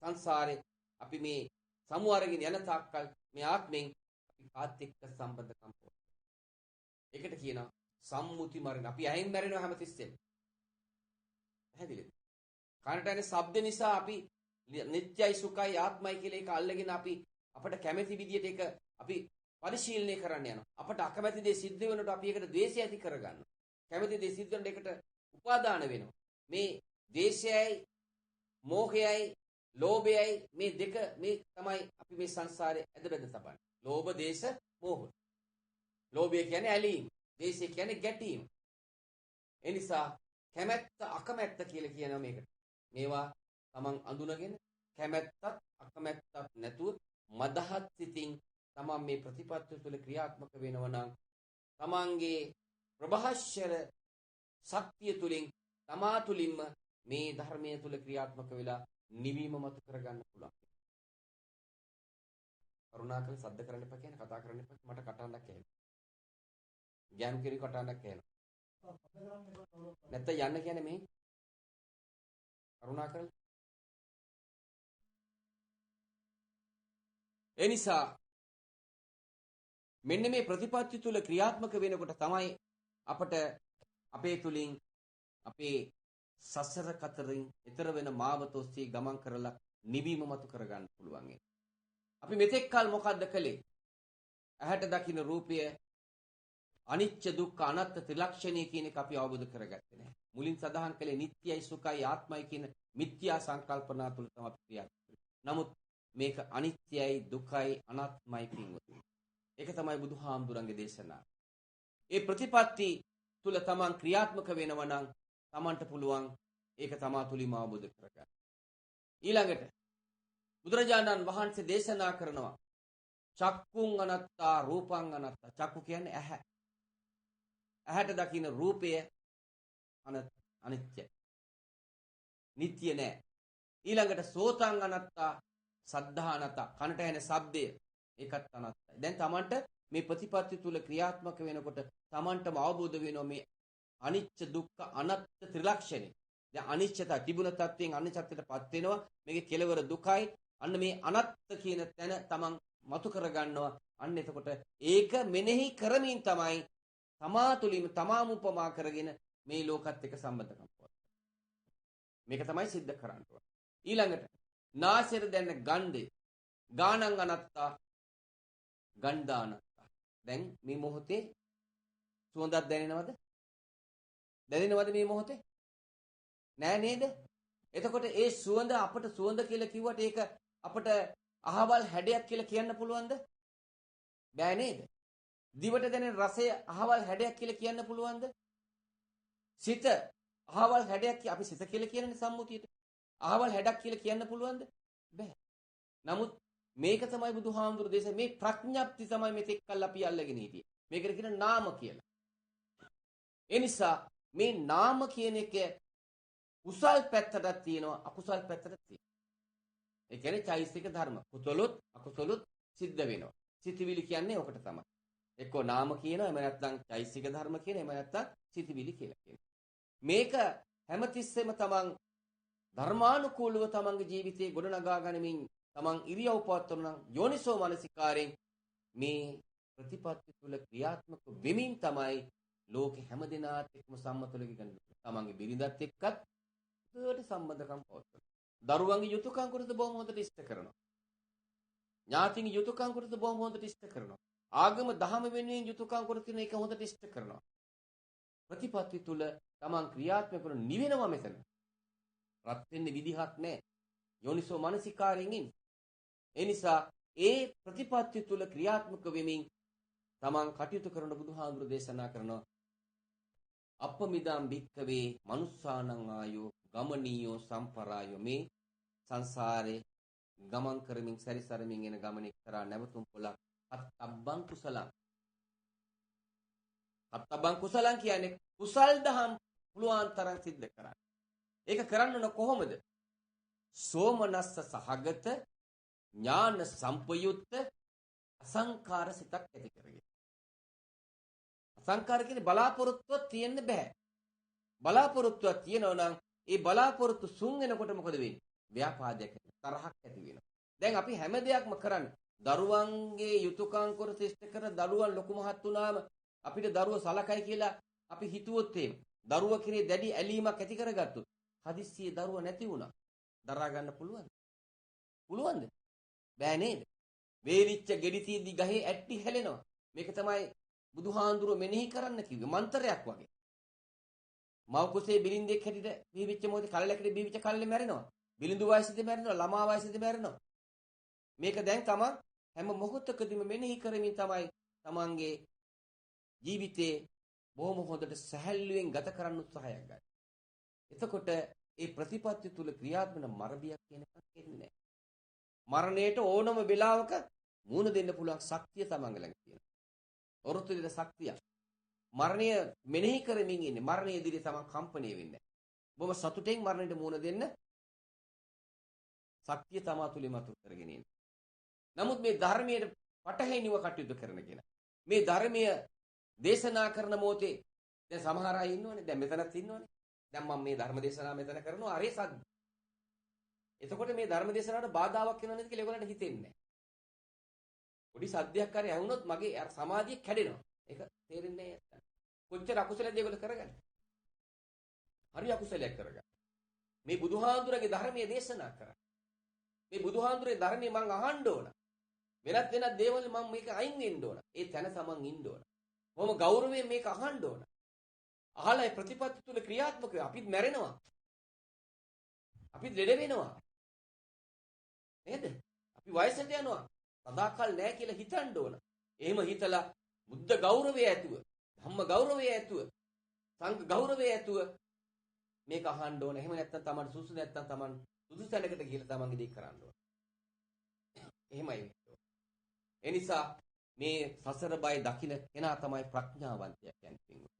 Speaker 1: සංසාරේ අපි මේ සමු අරගෙන යන තාක්කල් මේ ආත්මෙන් අපි කාත් එක්ක සම්බන්ධකම් පොත්. ඒකට කියනවා සම්මුති මරණ. අපි ඇහෙන් මැරෙනවා හැමතිස්සෙම. පැහැදිලිද? කනට ඇහෙන ශබ්ද නිසා අපි නිත්‍යයි සුඛයි ආත්මයි කියලා ඒක අල්ලගෙන අපි අපට කැමැති විදියට ඒක අපි පරිශීලනය කරන්න යනවා. අපට අකමැති දේ සිද්ධ වෙනකොට අපි ඒකට ද්වේෂය ඇති කරගන්නවා. කැමැති දේ සිද්ධ වෙනකොට ඒකට උපාදාන වෙනවා. මේ ද්වේෂයයි, මෝහයයි, ලෝභයයි මේ දෙක මේ තමයි අපි මේ සංසාරේ ඇදබැද තබන්නේ. ලෝභ, දේශ, මෝහ. ලෝභය කියන්නේ ඇලීම. දේශය කියන්නේ ගැටීම. ඒ නිසා කැමැත්ත, අකමැත්ත කියලා කියනවා මේකට. මේවා තමන් අඳුනගෙන කැමැත්තක්, අකමැත්තක් නැතුව මදහත් සිතින් තමන් මේ ප්‍රතිපත්තිය තුළ ක්‍රියාත්මක වෙනවා නම් තමන්ගේ ප්‍රභාෂර ශක්තිය තුලින් තමා තුලින්ම මේ ධර්මයේ තුල ක්‍රියාත්මක වෙලා නිවීම මත කරගන්න පුළුවන්. කරුණාකර සද්ද කරන්න එපා කියන කතා කරන්න එපා මට කටහඬක් ඇහෙනවා. ගෑනු කෙනෙක් කටහඬක් ඇහෙනවා. නැත්නම් යන්න කියන්නේ මේ කරුණාකර. ඒ නිසා මෙන්න මේ ප්‍රතිපත්ති තුල ක්‍රියාත්මක වෙනකොට තමයි අපට අපේ තුලින් අපේ සසර කතරින් ඈතර වෙන මාවත ඔස්සේ ගමන් කරලා නිවීම මතු කරගන්න පුළුවන්. අපි මෙතෙක් කල මොකද්ද කළේ? ඇහැට දකින්න රූපය අනිච්ච දුක්ඛ අනාත්ම ත්‍රිලක්ෂණය කියන එක අපි අවබෝධ කරගත්තේ නැහැ. මුලින් සඳහන් කළේ නිට්ටයයි සුඛයි ආත්මයි කියන මිත්‍යා සංකල්පනා තුල තමයි අපි ක්‍රියාත්මක. නමුත් මේක අනිත්‍යයි දුකයි අනාත්මයි පින්වතුනි. ඒක තමයි බුදුහාමුදුරන්ගේ දේශනාව. ඒ ප්‍රතිපත්ති තුල තමන් ක්‍රියාත්මක වෙනවා නම් තමන්ට පුළුවන් ඒක තමා තුලින්ම අවබෝධ කරගන්න. ඊළඟට බුදුරජාණන් වහන්සේ දේශනා කරනවා චක්කුං අනත්තා රූපං අනත්තා. චක්කු කියන්නේ ඇහැ. ඇහැට දකින්න රූපය අනිත්‍යයි. නිට්ටය නෑ. ඊළඟට සෝතං අනත්තා සද්ධා අනත්තා. කනට ඇහෙන ශබ්දය ඒකත් අනත්තයි. දැන් තමන්ට මේ ප්‍රතිපත්ති තුල ක්‍රියාත්මක වෙනකොට තමන්ටම අවබෝධ වෙනවා මේ අනිච්ච දුක්ඛ අනාත්ම ත්‍රිලක්ෂණය. දැන් අනිච්චතා තිබුණ තත්වයෙන් අනිච්චත්වයටපත් වෙනවා. මේකේ කෙලවර දුකයි. අන්න මේ අනාත්ම කියන තැන තමන් මතු කරගන්නවා. අන්න එතකොට ඒක මෙනෙහි කරමින් තමයි තමා තුළින් තමාම උපමා කරගෙන මේ ලෝකත් එක්ක සම්බන්ධකම් පවත්වන්නේ. මේක තමයි सिद्ध කරන්න ඕන. ඊළඟට නාසයෙන් දැනෙන ගන්ධය ගානං අනත්තා ගන්ධානත්තා. දැන් මේ මොහොතේ සුවඳක් දැනෙනවද? දැනෙනවද මේ මොහොතේ? නෑ නේද? එතකොට ඒ සුවඳ අපට සුවඳ කියලා කිව්වට ඒක අපට අහවල් හැඩයක් කියලා කියන්න පුළුවන්ද? බෑ නේද? දිවට දැනෙන රසය අහවල් හැඩයක් කියලා කියන්න පුළුවන්ද? සිත අහවල් හැඩයක් අපි සිත කියලා කියන්නේ සම්මුතියට. අහවල් හැඩක් කියලා කියන්න පුළුවන්ද? බෑ. නමුත් මේක තමයි බුදුහාමුදුරු දේශේ මේ ප්‍රඥප්ති තමයි මෙතෙක් කල් අපි අල්ලගෙන හිටියේ. මේකට කියන නාම කියලා. ඒ නිසා මේ නාම කියන එක කුසල් පැත්තටත් තියෙනවා අකුසල් පැත්තටත් තියෙනවා. ඒ කියන්නේ චෛසික ධර්ම. කුසලොත් අකුසලොත් සිද්ධ වෙනවා. සිතවිලි කියන්නේ ඔකට තමයි. එක්කෝ නාම කියනවා එහෙම නැත්නම් චෛසික ධර්ම කියන එහෙම නැත්නම් සිතවිලි කියලා කියනවා. මේක හැමතිස්සෙම තමන් ධර්මානුකූලව තමන්ගේ ජීවිතේ ගොඩනගා ගනිමින් තමන් ඉරියව් පවත්වන නම් යෝනිසෝ මනසිකාරයෙන් මේ ප්‍රතිපත්ති තුල ක්‍රියාත්මක වෙමින් තමයි ලෝකේ හැම දිනාත් එක්කම සම්මතලෙක ගන්න. තමන්ගේ බිරිඳත් එක්කත් හොඳට සම්බන්ධකම් පවත්වනවා. දරුවන්ගේ යුතුයකම් කරද්දී බොහොම හොඳට ඉෂ්ට කරනවා. ඥාතින්ගේ යුතුයකම් කරද්දී බොහොම හොඳට ඉෂ්ට කරනවා. ආගම දහම වෙනුවෙන් යුතුයකම් කර තියෙන එක හොඳට ඉෂ්ට කරනවා. ප්‍රතිපත්ති තුල තමන් ක්‍රියාත්මක කරන නිවෙනවා මෙතන. රත් වෙන්න විදිහක් නැහැ. යෝනිසෝ මනසිකාරයෙන් ඉන්න. ඒ නිසා ඒ ප්‍රතිපත්ති තුල ක්‍රියාත්මක වෙමින් තමන් කටයුතු කරන බුදුහාඳුර දේශනා කරනවා අපමිදම් භික්කවේ මනුස්සානං ආයෝ ගමනීයෝ සම්පරායෝ මේ සංසාරේ ගමන් කරමින් සැරිසරමින් එන ගමන එක්තරා නැවතුම් පොලක් අත්තබ්බං කුසලං. අත්තබ්බං කුසලං කියන්නේ කුසල් දහම් පුළුවන් තරම් සිද්ධ කරන්න. ඒක කරන්න ඕන කොහොමද? සෝමනස්ස සහගත ඥාන සම්පයුක්ත අසංකාර සිතක් ඇති කරගෙන. අසංකාර කියන්නේ බලාපොරොත්තුවක් තියෙන්න බෑ. බලාපොරොත්තුවක් තියෙනවා නම් ඒ බලාපොරොත්තු සුන් වෙනකොට මොකද වෙන්නේ? ව්‍යාපාදයක් තරහක් ඇති වෙනවා. දැන් අපි හැම දෙයක්ම කරන්නේ දරුවන්ගේ යුතුයකම් කර ශිෂ්ට කර දරුවන් ලොකු මහත් වුණාම අපිට දරුව සලකයි කියලා අපි හිතුවොත් එහෙම දරුව කෙරේ දැඩි ඇලීමක් ඇති කරගත්තොත් හදිස්සියේ දරුව නැති වුණා. දරා ගන්න පුළුවන්ද? පුළුවන්ද? බෑ නේද? වේලිච්ච ගෙඩි තීදි ගහේ ඇට්ටි හැලෙනවා. මේක තමයි බුදුහාඳුරෝ මෙනෙහි කරන්න කිව්වේ මන්ත්‍රයක් වගේ. මව කුසේ බිලින්දෙක් හැටියට බිහිවිච්ච මොහොතේ කලලකට බිහිවිච්ච කල්ලේ මැරෙනවා. බිලිඳු වයසේදී මැරෙනවා, ළමා වයසේදී මැරෙනවා. මේක දැන් තමන් හැම මොහොතකදීම මෙනෙහි කරමින් තමයි තමන්ගේ ජීවිතේ බොහොම හොඳට සැහැල්ලුවෙන් ගත කරන්න උත්සාහයක් ගන්න. එතකොට ඒ ප්‍රතිපත්ති තුල ක්‍රියාත්මක මරබියක් කියන එකක් එන්නේ නැහැ. මරණයට ඕනම වෙලාවක මුහුණ දෙන්න පුළුවන් ශක්තිය තමන් ළඟ තියෙනවා. ඔරොත්තු දෙන ශක්තිය. මරණය මෙනෙහි කරමින් ඉන්නේ. මරණය ඉදිරියේ තමන් කම්පණය වෙන්නේ නැහැ. බොහොම සතුටෙන් මරණයට මුහුණ දෙන්න ශක්තිය තමා තුල මතුරු කරගෙන ඉන්නේ. නමුත් මේ ධර්මයේ පටහැනිව කටයුතු කරන කෙනා මේ ධර්මයේ දේශනා කරන මොහොතේ දැන් සමහර අය ඉන්නවනේ දැන් මෙතනත් ඉන්නවනේ දැන් මම මේ ධර්ම දේශනාව මෙතන කරනවා අරේ සද්ද. එතකොට මේ ධර්ම දේශනාවට බාධාවක් වෙනව නේද කියලා ඒගොල්ලන්ට හිතෙන්නේ නැහැ. පොඩි සද්දයක් හරි ඇහුනොත් මගේ අර සමාධිය කැඩෙනවා. ඒක තේරෙන්නේ නැහැ. කොච්චර අකුසලද ඒගොල්ලෝ කරගන්නේ? හරි අකුසලයක් කරගන්න. මේ බුදුහාඳුරගේ ධර්මයේ දේශනා කරා. මේ බුදුහාඳුරේ ධර්මයේ මම අහන්න ඕන. වෙනත් දේවල් මම මේක අයින් වෙන්න ඕන. ඒ තැන තමන් ඉන්න ඕන. කොහොම ගෞරවයෙන් මේක අහන්න ඕන. අහලා ඒ ප්‍රතිපත්ති තුල ක්‍රියාත්මක වෙයි. අපිත් මැරෙනවා. අපිත් ලෙඩ වෙනවා. නේද? අපි වයසට යනවා. සදාකල් නැහැ කියලා හිතන්න ඕන. එහෙම හිතලා බුද්ධ ගෞරවය ඇතුව, ධම්ම ගෞරවය ඇතුව, සංඝ ගෞරවය ඇතුව මේක අහන්න ඕන. එහෙම නැත්නම් තමන් සුසු නැත්නම් තමන් සුදු තැනකට ගිහලා තමන්ගේ දේ කරන්න ඕන. එහෙමයි. ඒ නිසා මේ සසර බය දකින්න කෙනා තමයි ප්‍රඥාවන්තයා කියන්නේ.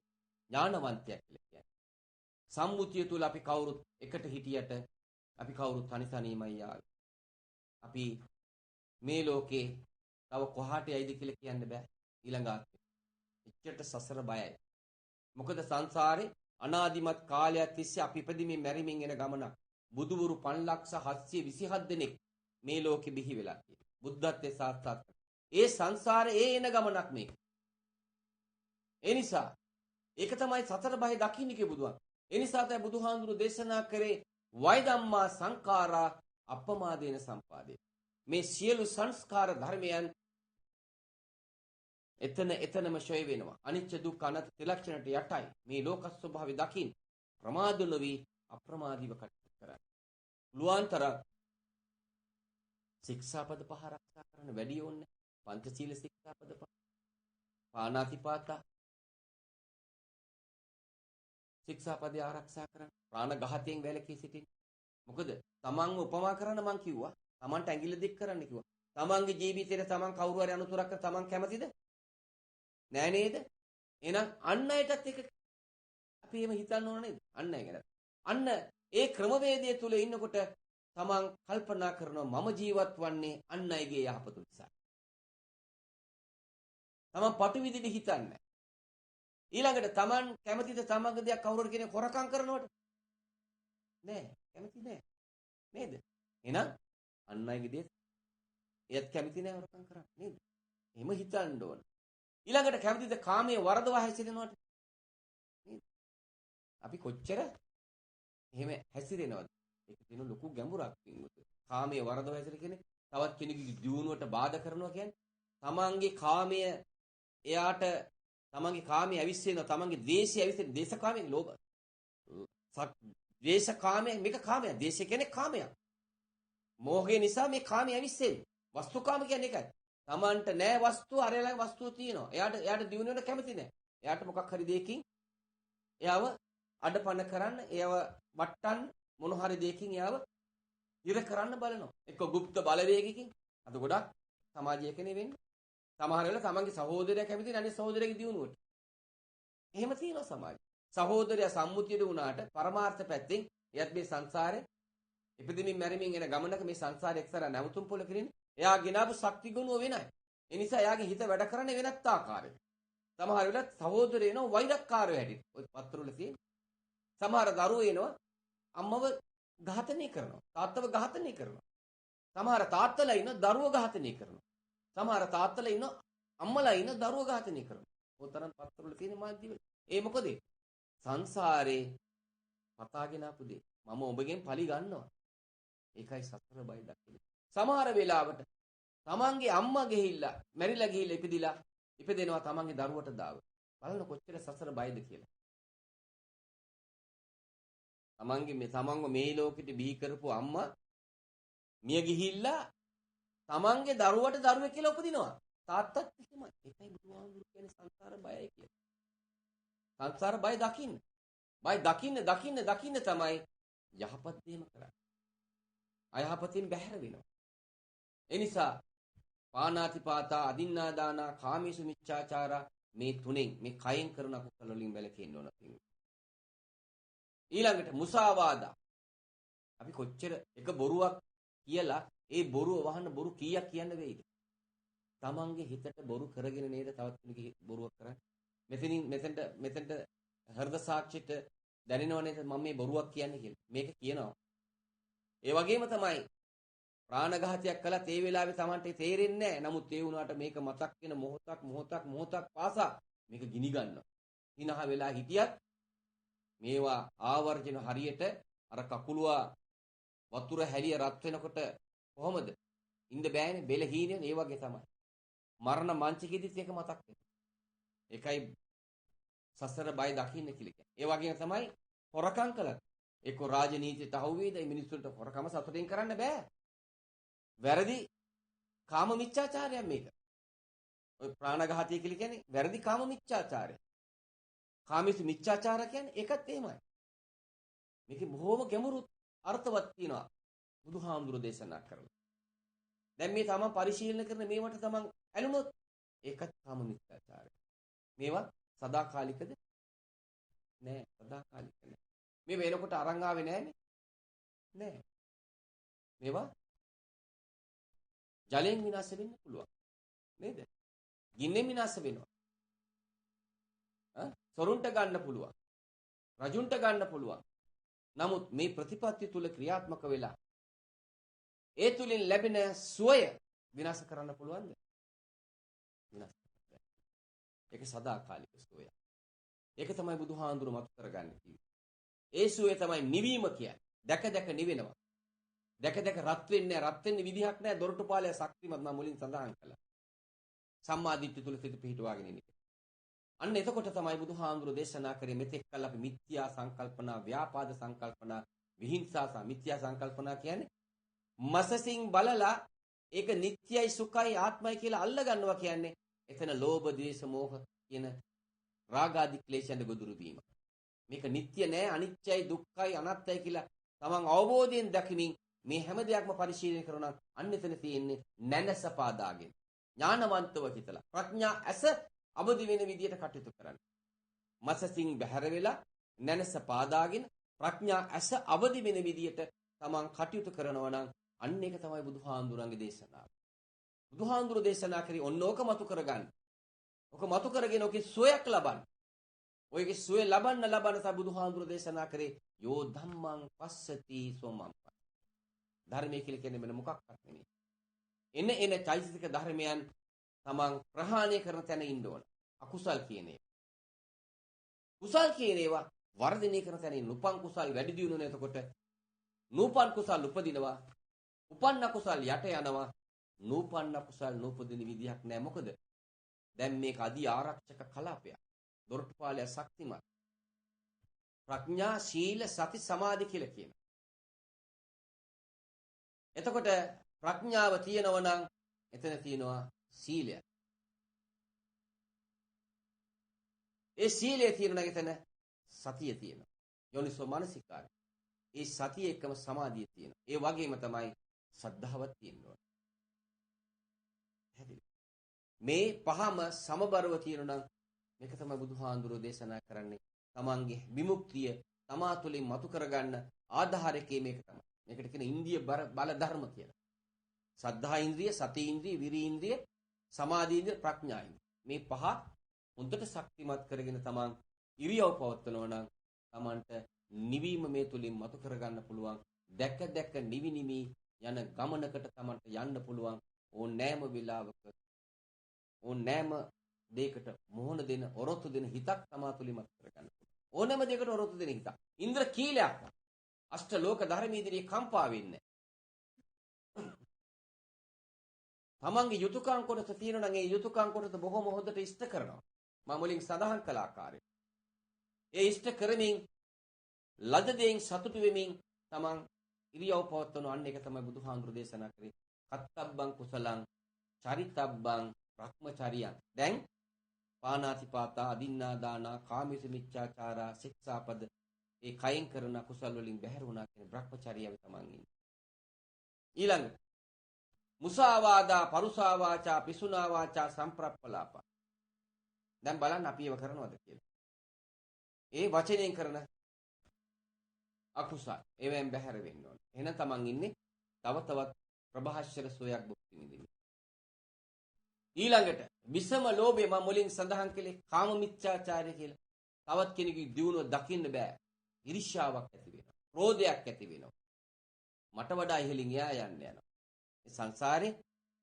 Speaker 1: ඥානවන්තයා කියලා කියන්නේ. සම්මුතිය තුල අපි කවුරුත් එකට හිටියට අපි කවුරුත් තනිතනියමයි ආවේ. අපි මේ ලෝකේ තව කොහාට යයිද කියලා කියන්න බෑ ඊළඟ ආත්මෙ. එච්චරට සසර බයයි. මොකද සංසාරේ අනාදිමත් කාලයක් තිස්සේ අපි ඉපදිමින් මැරිමින් එන ගමනක්. බුදුවරු 5,727 දෙනෙක් මේ ලෝකෙ බිහි වෙලා තියෙනවා. බුද්ධත්වයේ සාර්ථක. ඒ සංසාරේ ඒ එන ගමනක් මේක. ඒ නිසා ඒක තමයි සතර බය දකින්න කිය බුදුන්. ඒ නිසා තමයි බුදුහාඳුරු දේශනා කරේ වය ධම්මා සංඛාරා අපමාදේන සම්පාදේ. මේ සියලු සංස්කාර ධර්මයන් එතනම ෂය වෙනවා. අනිච්ච දුක්ඛ අනාත්ම ත්‍රිලක්ෂණයට යටයි. මේ ලෝක ස්වභාවය දකින්න ප්‍රමාද නොවි අප්‍රමාදීව කටයුතු කරන්න. පුළුවන්තර ශික්ෂාපද පහ ආරක්ෂා කරන්න වැඩි ඕනේ. පංචශීල ශික්ෂාපද පහ. පාණාතිපාතා ශික්ෂාපද ආරක්ෂා කරන්න. ප්‍රාණඝාතයෙන් වැළකී සිටින්න. මොකද තමන්ව උපමා කරන්න මං කිව්වා. තමන්ට ඇඟිල්ල දික් කරන්න කිව්වා. තමන්ගේ ජීවිතේට තමන් කවුරු හරි අනුතරක් කර තමන් කැමතිද? නෑ නේද? එහෙනම් අන් අයටත් එක අපි එහෙම හිතන්න ඕන නේද? අන් අය ගැන. අන්න ඒ ක්‍රමවේදය තුල ඉන්නකොට තමන් කල්පනා කරනවා මම ජීවත් වන්නේ අන් අයගේ යහපත උදෙසා. තමන් පටු විදිහට හිතන්නේ. ඊළඟට තමන් කැමතිද තමන්ගේ දෙයක් කවුරු හරි කෙනෙක් හොරකම් කරනවට? නෑ, කැමති නෑ. නේද? එහෙනම් අන් අයගේ දෙයක් එයත් කැමති නෑ හොරකම් කරන්න නේද? එහෙම හිතන්න ඕන. ඊළඟට කැමතිද කාමයේ වරදවා හැසිරෙනවට? නේද? අපි කොච්චර එහෙම හැසිරෙනවද? ඒක තියෙන ලොකු ගැඹුරක් තියෙනවා. කාමයේ වරදවා හැසිර කෙනෙක් තවත් කෙනෙකුගේ දියුණුවට බාධා කරනවා කියන්නේ තමන්ගේ කාමයේ එයාට තමන්ගේ කාමයේ ඇවිස්සෙනවා, තමන්ගේ ද්වේෂය ඇවිස්සෙන දේශකාමයෙන් ලෝභ ද්වේෂකාමයෙන් මේක කාමයක්. ද්වේෂය කියන්නේ කාමයක්. මෝහය නිසා මේ කාමයේ ඇවිස්සෙන්නේ. වස්තුකාම කියන්නේ ඒකයි. තමන්ට නෑ වස්තුව, අරයලගේ වස්තුව තියෙනවා. එයාට දිනු වෙන කැමති නෑ. එයාට මොකක් හරි දෙයකින් එයාව අඩපණ කරන්න, එයාව වට්ටන්න මොන හරි දෙයකින් එයාව ඉර කරන්න බලනවා. එක්ක গুপ্ত බලවේගකින්. අද ගොඩක් සමාජයකනේ වෙන්නේ. සමහර වෙලාවට තමන්ගේ සහෝදරයා කැමති නැහැ අනිත් සහෝදරයාගේ දියුණුවට. එහෙම තියෙනවා සමාජය. සහෝදරයා සම්මුතියට වුණාට පරමාර්ථ පැත්තෙන් එයත් මේ සංසාරේ ඉපදෙමින් මැරෙමින් එන ගමනක මේ සංසාරේ එක්තරා නැවතුම් පොළ කිරින්නේ. එයා ගෙනාවු ශක්ති ගුණුව වෙනයි. ඒ නිසා එයාගේ හිත වැඩ කරන්නේ වෙනත් ආකාරයකට. සමහර වෙලාවට සහෝදරයෝ එනවා වෛරක්කාරයෝ හැටියට. ඔය පත්‍රවල තියෙන. සමහර දරුවෝ එනවා අම්මව ඝාතනය කරනවා. තාත්තව ඝාතනය කරනවා. සමහර තාත්තලා ඉන්න දරුවෝ ඝාතනය කරනවා. සමහර තාත්තලා ඉන්න අම්මලා ඉන්න දරුවෝ ඝාතනය කරනවා. ඔතරම් පත්‍රවල තියෙන මාධ්‍යවල. ඒ මොකද? සංසාරේ පතාගෙන ආපු දේ. මම ඔබගෙන් පලි ගන්නවා. ඒකයි සතර බය දකින්න. සමහර වෙලාවට තමන්ගේ අම්මා ගෙහිලා මැරිලා ගිහිල්ලා ඉපදෙනවා තමන්ගේ දරුවට දාව. බලන්න කොච්චර සසර බයද කියලා. තමන්ව මේ ලෝකෙට බිහි කරපු අම්මා මිය ගිහිල්ලා තමන්ගේ දරුවට දරුවෙක් කියලා උපදිනවා. තාත්තත් එහෙමයි. ඒකයි බුදුහාමුදුරු කියන්නේ සංසාර බයයි කියලා. සංසාර බය දකින්න. බය දකින්න තමයි යහපත් දේම කරන්නේ. අයහපතින් බැහැර වෙනවා. ඒ නිසා පානාතිපාතා අදින්නාදානා කාමීසු මිච්ඡාචාරා මේ තුනෙන් මේ කයෙන් කරන අකුසල වලින් වැළකෙන්න ඕන. ඊළඟට මුසාවාදා. අපි කොච්චර එක බොරුවක් කියලා ඒ බොරුව වහන්න බොරු කීයක් කියන්න වෙයිද? තමන්ගේ හිතට බොරු කරගෙන නේද තවත් කෙනෙකුගේ බොරුවක් කරන්නේ. මෙතෙන්ට හෘද සාක්ෂිත දැනෙනව නේද මම මේ බොරුවක් කියන්නේ කියලා. මේක කියනවා. ඒ වගේම තමයි ප්‍රාණඝාතයක් කළත් ඒ වෙලාවේ Tamante තේරෙන්නේ නැහැ. නමුත් ඒ වුණාට මේක මතක් වෙන මොහොතක් පාසා මේක ගිනි ගන්නවා. හිනහ වෙලා හිටියත් මේවා ආවර්ජන හරියට අර කකුලුවා වතුර හැලිය රත් වෙනකොට කොහොමද? ඉන්න බෑනේ බෙල හීනේ ඒ වගේ තමයි. මරණ මංචකෙදිත් ඒක මතක් වෙනවා. ඒකයි සසර බය දකින්න කියලා කියන්නේ. ඒ වගේම තමයි හොරකම් කළත් ඒක රාජනීතියට අහු වේද මේ මිනිස්සුන්ට හොරකම සතුටින් කරන්න බෑ. වැරදි කාම මිච්ඡාචාරයක් මේක. ඔය ප්‍රාණඝාතය කියලා කියන්නේ වැරදි කාම මිච්ඡාචාරය. කාමීසු මිච්ඡාචාර කියන්නේ ඒකත් එහෙමයි. මේකේ බොහොම ගැඹුරු අර්ථවත් තියෙනවා බුදුහාමුදුරු දේශනා කරලා. දැන් මේ තමන් පරිශීලන කරන මේවට තමන් ඇලුනොත් ඒකත් කාම මිත්‍යාචාරය. මේවා සදාකාලිකද? නෑ සදාකාලික නෑ. මේ වෙනකොට අරන් ආවේ නෑනේ. නෑ. මේවා ජලයෙන් විනාශ වෙන්න පුළුවන්. නේද? ගින්නෙන් විනාශ වෙනවා. සොරුන්ට ගන්න පුළුවන්. රජුන්ට ගන්න පුළුවන්. නමුත් මේ ප්‍රතිපත්ති තුල ක්‍රියාත්මක වෙලා ඒ තුලින් ලැබෙන සුවය විනාශ කරන්න පුළුවන්ද? විනාශ කරන්න. ඒක සදාකාලික සුවය. ඒක තමයි බුදුහාඳුරු මතු කරගන්නේ කිව්වේ. ඒ සුවය තමයි නිවීම කියන්නේ. දැක දැක නිවෙනවා. දැක දැක රත් වෙන්නේ රත් වෙන්නේ විදිහක් නැහැ. දොරටුපාලය ශක්තිමත් මම මුලින් සඳහන් කළා. සම්මා දිට්ඨිය තුල සිට පිහිටුවාගෙන ඉන්නේ. අන්න එතකොට තමයි බුදුහාඳුරු දේශනා කරේ මෙතෙක් කල් අපි මිත්‍යා සංකල්පනා, ව්‍යාපාද සංකල්පනා, විහිංසා මිත්‍යා සංකල්පනා කියන්නේ මසසින් බලලා ඒක නිට්ටයයි සුඛයි ආත්මයි කියලා අල්ල ගන්නවා කියන්නේ එතන ලෝභ ද්වේෂ මෝහ කියන රාගාදී ක්ලේශයන්ද ගොදුරු වීම. මේක නිට්ටය නෑ අනිත්‍යයි දුක්ඛයි අනාත්තයි කියලා තමන් අවබෝධයෙන් දකිමින් මේ හැම දෙයක්ම පරිශීලනය කරනවා. අන්න එතන තියෙන්නේ නැනස පාදාගෙන ඥානවන්තව හිතලා ප්‍රඥා ඇස අවදි වෙන විදියට කටයුතු කරන්න. මසසින් බැහැර වෙලා නැනස පාදාගෙන ප්‍රඥා ඇස අවදි වෙන විදියට තමන් කටයුතු කරනවා නම් අන්න ඒක තමයි බුදුහාඳුරන්ගේ දේශනාව. බුදුහාඳුර දේශනා කරේ ඔන්නෝක මතු කරගන්න. ඔක මතු කරගෙන ඔකේ සුවයක් ලබන්න. ඔයගේ සුවය ලබන්න තමයි බුදුහාඳුර දේශනා කරේ යෝ ධම්මං පස්සති සෝමං. ධර්මයේ කියලා කියන්නේ මෙන්න මොකක්වත් නෙමෙයි. එන චෛතසික ධර්මයන් තමන් ප්‍රහාණය කරන තැන ඉන්න ඕන. අකුසල් කියන ඒවා. කුසල් කියන ඒවා වර්ධනය කරන තැන ඉන්න. උපන් කුසල් වැඩි දියුණු වෙන එතකොට නූපන් කුසල් උපදිනවා. උපන්න කුසල් යට යනවා. නූපන්න කුසල් නූපදින විදියක් නැහැ. මොකද දැන් මේක අධි ආරක්ෂක කලාපයක්. දොරටුපාලය ශක්තිමත්. ප්‍රඥා, ශීල, සති, සමාධි කියලා කියනවා. එතකොට ප්‍රඥාව තියෙනවා නම් එතන තියෙනවා සීලය. ඒ සීලය තියෙනවා නම් එතන සතිය තියෙනවා. යෝනිසෝ මනසිකාරය. ඒ සතිය එක්කම සමාධිය තියෙනවා. ඒ වගේම තමයි ශ්‍රද්ධාවක් තියෙනවා. මේ පහම සමබරව තියෙනවා නම් මේක තමයි බුදුහාඳුරෝ දේශනා කරන්නේ. තමන්ගේ විමුක්තිය තමා තුළින් මතු කරගන්න ආධාරකේ මේක තමයි. මේකට කියන ඉන්ද්‍රිය බල ධර්ම කියලා. සද්ධා ඉන්ද්‍රිය, සති ඉන්ද්‍රිය, විරි ඉන්ද්‍රිය, සමාධි ඉන්ද්‍රිය, ප්‍රඥා ඉන්ද්‍රිය. මේ පහ හොඳට ශක්තිමත් කරගෙන තමන් ඉරියව් පවත්වනවා නම් තමන්ට නිවීම මේ තුලින් මතු කරගන්න පුළුවන්. දැක දැක නිවි නිමි යන ගමනකට තමන්ට යන්න පුළුවන්. ඕනෑම වෙලාවක ඕනෑම දෙයකට මොහොන දෙන ඔරොත්තු දෙන හිතක් තමා තුලින් මතු කරගන්න පුළුවන්. ඕනෑම දෙයකට ඔරොත්තු දෙන හිතක්. ඉන්ද්‍ර කීලයක් අෂ්ට ලෝක ධර්ම ඉදිරියේ කම්පා වෙන්නේ. තමන්ගේ යුතුයකම් කොටස තියෙනවා නම් ඒ යුතුයකම් කොටස බොහොම හොඳට ඉෂ්ට කරනවා. මම මුලින් සඳහන් කළ ආකාරයට. ඒ ඉෂ්ට කරමින් ලද දෙයින් සතුටු වෙමින් තමන් ඉරියව් පවත්වන අන්න එක තමයි බුදුහාමුදුරු දේශනා කරේ. කත්තබ්බං කුසලං චරිතබ්බං භ්‍රමචරියං. දැන් පානාතිපාතා අදින්නා දානා කාමීස මිච්ඡාචාරා ශික්ෂාපද ඒ කයින් කරන කුසල් වලින් බැහැර වුණා කියන භ්‍රමචරියාව තමන් ඉන්නේ. ඊළඟ මුසාවාදා පරුසා වාචා පිසුනා වාචා සම්ප්‍රප්පලාප. දැන් බලන්න අපි ඒව කරනවද කියලා. ඒ වචනයෙන් කරන අකුසල් ඒවෙන් බැහැර වෙන්න ඕන. එහෙනම් තමන් ඉන්නේ තව තවත් ප්‍රභාෂ්‍යර සෝයක් භුක්ති විඳින්න. ඊළඟට විසම ලෝභය මම මුලින් සඳහන් කළේ කාම මිත්‍යාචාරය කියලා. තවත් කෙනෙකුගේ දියුණුව දකින්න බෑ. ඊර්ෂ්‍යාවක් ඇති වෙනවා. ක්‍රෝධයක් ඇති වෙනවා. මට වඩා ඉහළින් එයා යන්න යනවා. මේ සංසාරේ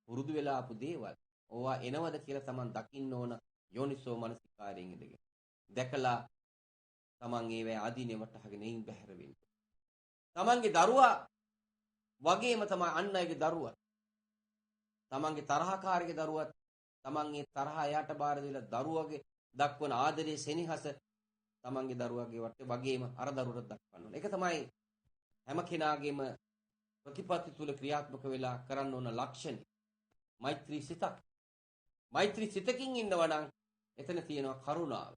Speaker 1: පුරුදු වෙලා ආපු දේවල්. ඕවා එනවද කියලා තමන් දකින්න ඕන යෝනිසෝ මනසිකාරයෙන් ඉඳගෙන. දැකලා තමන් ඒවැ ආදීනේ වටහාගෙන ඉන් බැහැර වෙන්න. තමන්ගේ දරුවා වගේම තමයි අන් අයගේ දරුවා. තමන්ගේ තරහකාරගේ දරුවත් තමන් ඒ තරහ එයාට බාර දීලා දරුවගේ දක්වන ආදරයේ සෙනෙහස තමන්ගේ දරුවගේ වගේම අර දරුවට දක්වන්න ඕන. ඒක තමයි හැම කෙනාගේම ප්‍රතිපත්ති තුල ක්‍රියාත්මක වෙලා කරන්න ඕන ලක්ෂණය. මෛත්‍රී සිතක්. මෛත්‍රී සිතකින් ඉන්නවා නම් එතන තියෙනවා කරුණාව.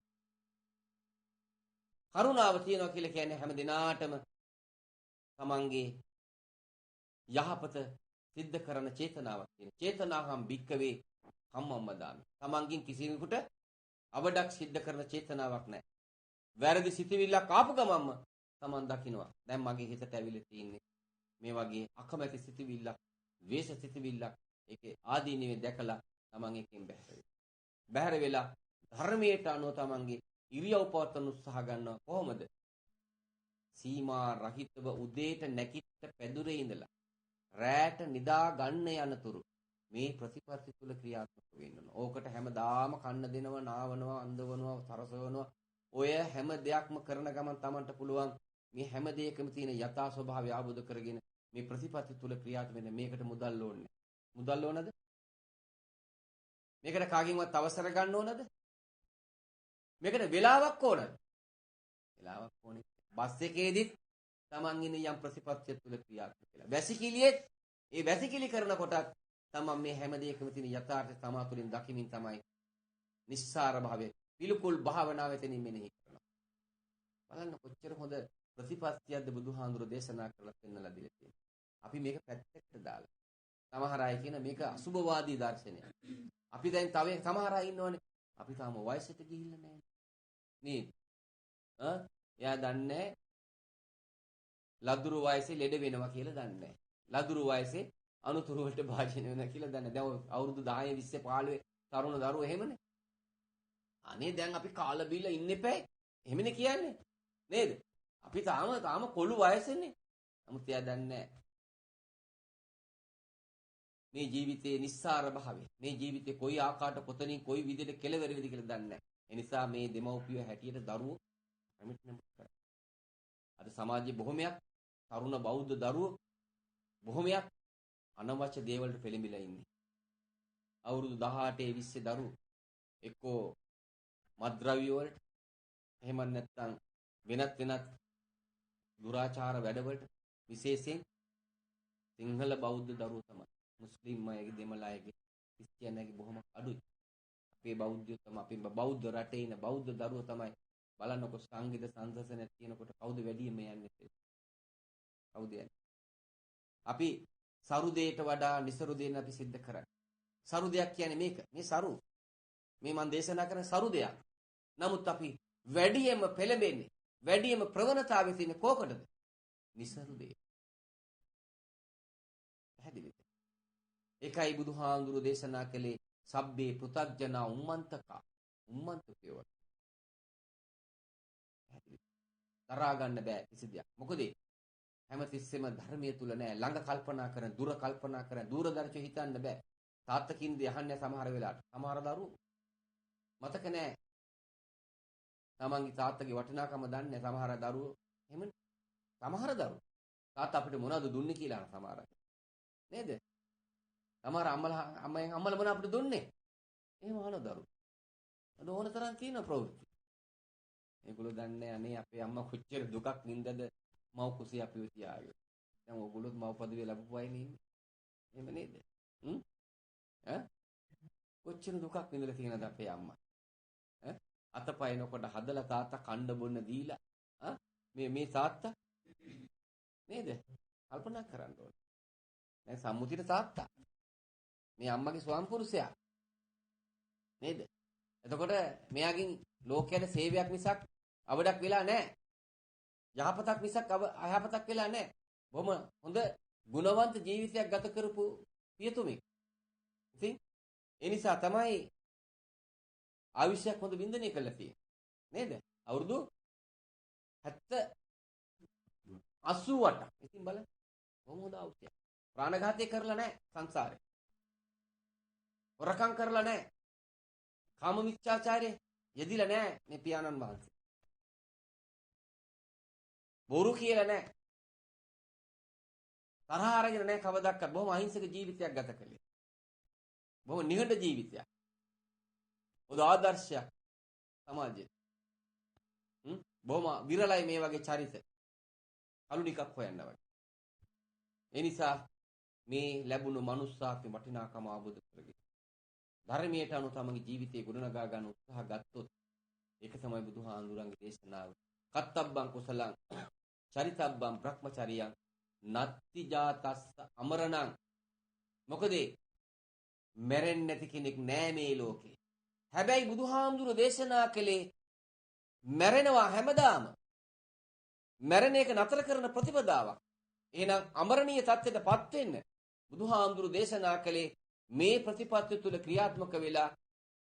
Speaker 1: කරුණාව තියෙනවා කියලා කියන්නේ හැම දිනාටම තමන්ගේ යහපත සිද්ධ කරන චේතනාවක් තියෙන. චේතනාහම් භික්කවේ කම්මම්මදාමි. තමන්ගෙන් කිසිවෙකුට අවඩක් සිද්ධ කරන චේතනාවක් නැහැ. වැරදි සිතවිල්ලක් ආපු ගමන්ම තමන් දකිනවා. දැන් මගේ හිතට ඇවිල්ලා තියෙන්නේ මේ වගේ අකමැති සිතවිල්ලක්, ද්වේෂ සිතවිල්ලක්. ඒකේ ආදීනවේ දැකලා තමන් එකෙන් බැහැර වෙලා ධර්මයට අනුව තමන්ගේ ඉරියව් පවත්වන උත්සාහ ගන්නවා. කොහොමද? සීමා රහිතව උදේට නැගිට පැදුරේ ඉඳලා රැට නිදා ගන්න යනතුරු මේ ප්‍රතිපත්ති තුල ක්‍රියාත්මක වෙන්න ඕන. ඕකට හැමදාම කන්න දෙනවා, නාවනවා, අඳවනවා, තරසවනවා. ඔය හැම දෙයක්ම කරන ගමන් Tamanට පුළුවන් මේ හැම දෙයකම තියෙන යථා ස්වභාවය ආબોධ කරගෙන මේ ප්‍රතිපත්ති තුල ක්‍රියාත්මක වෙන්න. මේකට මුදල් ඕනේ. මුදල් ඕනද? මේකට කාගෙන්වත් අවසර ගන්න ඕනද? මේකට වෙලාවක් ඕනද? වෙලාවක් ඕනේ. බස් එකේදීත් Taman ඉන්නේ යම් ප්‍රතිපත්තිය තුල ක්‍රියාත්මක වෙලා. වැසිකිළියෙත් ඒ වැසිකිලි කරනකොටත් Taman මේ හැම දෙයකම තියෙන යථාර්ථය තමා තුළින් දකිමින් තමයි නිස්සාර භාවය පිළිකුල් භාවනාව එතනින් මෙනෙහි කරනවා. බලන්න කොච්චර හොඳ ප්‍රතිපත්තියක්ද බුදුහාඳුර දේශනා කරලා පෙන්නලා දීලා තියෙන්නේ. අපි මේක පැත්තකට දාලා. සමහර අය කියන මේක අසුභවාදී දර්ශනයක්. අපි දැන් තව සමහර අය ඉන්නවනේ. අපි තාම වයසට ගිහිල්ලා නැහැ. නේද? එයා දන්නේ ලදරු වයසේ ලෙඩ වෙනවා කියලා දන්නේ නැහැ. ලදරු වයසේ අනුතුරු වලට භාජනය වෙනවා කියලා දන්නේ. දැන් අවුරුදු 10 20 15 තරුණ දරුවෝ එහෙමනේ. අනේ දැන් අපි කාලා බීලා ඉන්න එපා. එහෙමනේ කියන්නේ. නේද? අපි තාම කොළු වයසේනේ. නමුත් එයා දන්නේ මේ ජීවිතයේ නිස්සාර භාවය. මේ ජීවිතේ කොයි ආකාරයට කොතනින් කොයි විදිහට කෙලවර වෙයිද කියලා දන්නේ නැහැ. ඒ නිසා මේ දෙමව්පියෝ හැටියට දරුවෝ කමිට්මන්ට් කරා. අද සමාජයේ බොහොමයක් තරුණ බෞද්ධ දරුවෝ බොහොමයක් අනවශ්‍ය දේවල්ට පෙළඹිලා ඉන්නේ. අවුරුදු 18 20 දරුවෝ එක්කෝ මත්ද්‍රව්‍ය වලට එහෙම නැත්නම් වෙනත් දුරාචාර වැඩවලට විශේෂයෙන් සිංහල බෞද්ධ දරුවෝ තමයි. මුස්ලිම් අයගේ දෙමළ අයගේ ක්‍රිස්තියානි අයගේ බොහොම අඩුයි. අපේ බෞද්ධයෝ තමයි අපේ බෞද්ධ රටේ ඉන්න බෞද්ධ දරුවෝ තමයි බලන්නකො සංගීත සංසසනයක් තියෙනකොට කවුද වැඩියෙන්ම යන්නේ? කවුද යන්නේ? අපි සරු දෙයට වඩා නිසරු දෙන්න අපි සිද්ධ කරන්නේ. සරු දෙයක් කියන්නේ මේක. මේ සරු. මේ මම දේශනා කරන සරු දෙයක්. නමුත් අපි වැඩියෙන්ම පෙළඹෙන්නේ වැඩියෙන්ම ප්‍රවණතාවයේ තියෙන කෝකටද? නිසරු දෙය. පැහැදිලිද? ඒකයි බුදුහාඳුරු දේශනා කළේ සබ්බේ පෘථග්ජනා උම්මන්තකා. උම්මන්තකයෝ. පැහැදිලිද? තරහා ගන්න බෑ කිසි දෙයක්. මොකද හැමතිස්සෙම ධර්මයේ තුල නෑ. ළඟ කල්පනා කරන, දුර කල්පනා කරන, දූරදර්ශය හිතන්න බෑ. තාත්තකින් දෙහන්නේ සමහර වෙලාවට. සමහර දරුවෝ මතක නෑ. තමන්ගේ තාත්තගේ වටිනාකම දන්නේ සමහර දරුවෝ. එහෙමනේ. සමහර දරුවෝ තාත්තා අපිට මොනවද දුන්නේ කියලා අහන සමහර අය. නේද? සමහර අම්මලා මොනවද අපිට දුන්නේ? එහෙම අහන දරුවෝ. අද ඕන තරම් කියන ප්‍රවෘත්ති. ඒගොල්ලෝ දන්නේ අනේ අපේ අම්මා කොච්චර දුකක් වින්දද මව් කුසිය අපිව තියාගෙන. දැන් ඕගොල්ලොත් මව් පදවිය ලැබපු අය නේ. එහෙම නේද? කොච්චර දුකක් විඳලා තියෙනවද අපේ අම්මා? අතපයනකොට හදලා තාත්තා කණ්ඩ බොන්න දීලා මේ තාත්තා නේද? කල්පනා කරන්න ඕනේ. දැන් සම්මුතියට තාත්තා මේ අම්මගේ ස්වාම පුරුෂයා නේද? එතකොට මෙයාගෙන් ලෝකයට සේවයක් මිසක් අවඩක් වෙලා නැහැ. යහපතක් මිසක් අයහපතක් වෙලා නැහැ. බොහොම හොඳ ගුණවන්ත ජීවිතයක් ගත කරපු පියතුමෙක්. ඉතින් ඒ නිසා තමයි ආයුෂයක් හොඳ වින්දනය කළා තියෙන්නේ. නේද? අවුරුදු 88ක්. ඉතින් බලන්න. බොහොම හොඳ ආයුෂයක්. ප්‍රාණඝාතය කරලා නැහැ සංසාරේ. හොරකම් කරලා නැහැ. කාම මිච්ඡාචාරය යෙදිලා නැහැ මේ පියාණන් වහන්සේ. බොරු කියලා නැහැ. තරහ අරගෙන නැහැ කවදාවත්. බොහොම අහිංසක ජීවිතයක් ගත කළේ. බොහොම නිහඬ ජීවිතයක්. උද ආදර්ශයක් සමාජයේ. බොහොම විරලයි මේ වගේ චරිත. අලු ටිකක් හොයන්න වගේ. ඒ නිසා මේ ලැබුණු මනුස්සාත්ම වටිනාකම අවබෝධ කරගන්න. ධර්මයට අනුව තමගේ ජීවිතේ ගොඩනගා ගන්න උත්සාහ ගත්තොත් ඒක තමයි බුදුහාඳුරන්ගේ දේශනාව. කත්තබ්බං කුසලං චරිතබ්බං බ්‍රහ්මචරියං නත්ති ජාතස්ස අමරණං. මොකද මැරෙන්නේ නැති කෙනෙක් නෑ මේ ලෝකේ. හැබැයි බුදුහාමුදුරුවෝ දේශනා කළේ මැරෙනවා හැමදාම. මැරෙන එක නතර කරන ප්‍රතිපදාවක්. එහෙනම් අමරණීය தත්ත්වයටපත් වෙන්න බුදුහාමුදුරුවෝ දේශනා කළේ මේ ප්‍රතිපත්තිය තුල ක්‍රියාත්මක වෙලා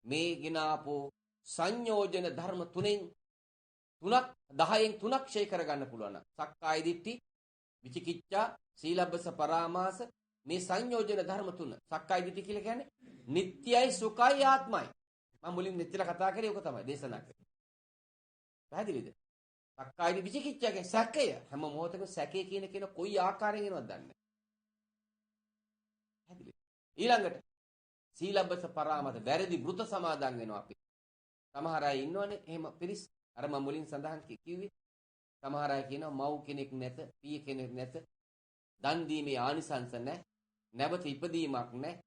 Speaker 1: මේ ගිනාපෝ සංයෝජන ධර්ම තුනෙන් 10න් 3ක් ෂේ කරගන්න පුළුවන්. සක්කාය දිට්ඨි, විචිකිච්ඡා, සීලබ්බස පරාමාස මේ සංයෝජන ධර්ම තුන. සක්කාය දිට්ඨි කියලා කියන්නේ නිට්ටයයි සුඛයි ආත්මයි. මම මුලින් මෙච්චර කතා කරේ ඕක තමයි දේශනා කරේ. පැහැදිලිද? සක්කාය දිට්ඨි විචිකිච්ඡා කියන්නේ සැකය. හැම මොහොතකම සැකය කියන කොයි ආකාරයෙන් එනවද දන්නේ නැහැ. පැහැදිලිද? ඊළඟට සීලබ්බස පරාමාස වැරදි වෘත සමාදන් වෙනවා අපි. සමහර අය ඉන්නවනේ එහෙම පිරිස් අර මම මුලින් සඳහන් කිව්වේ සමහර අය කියනවා මව් කෙනෙක් නැත, පිය කෙනෙක් නැත, දන් දීමේ ආනිසංස නැහැ, නැවත ඉපදීමක් නැහැ,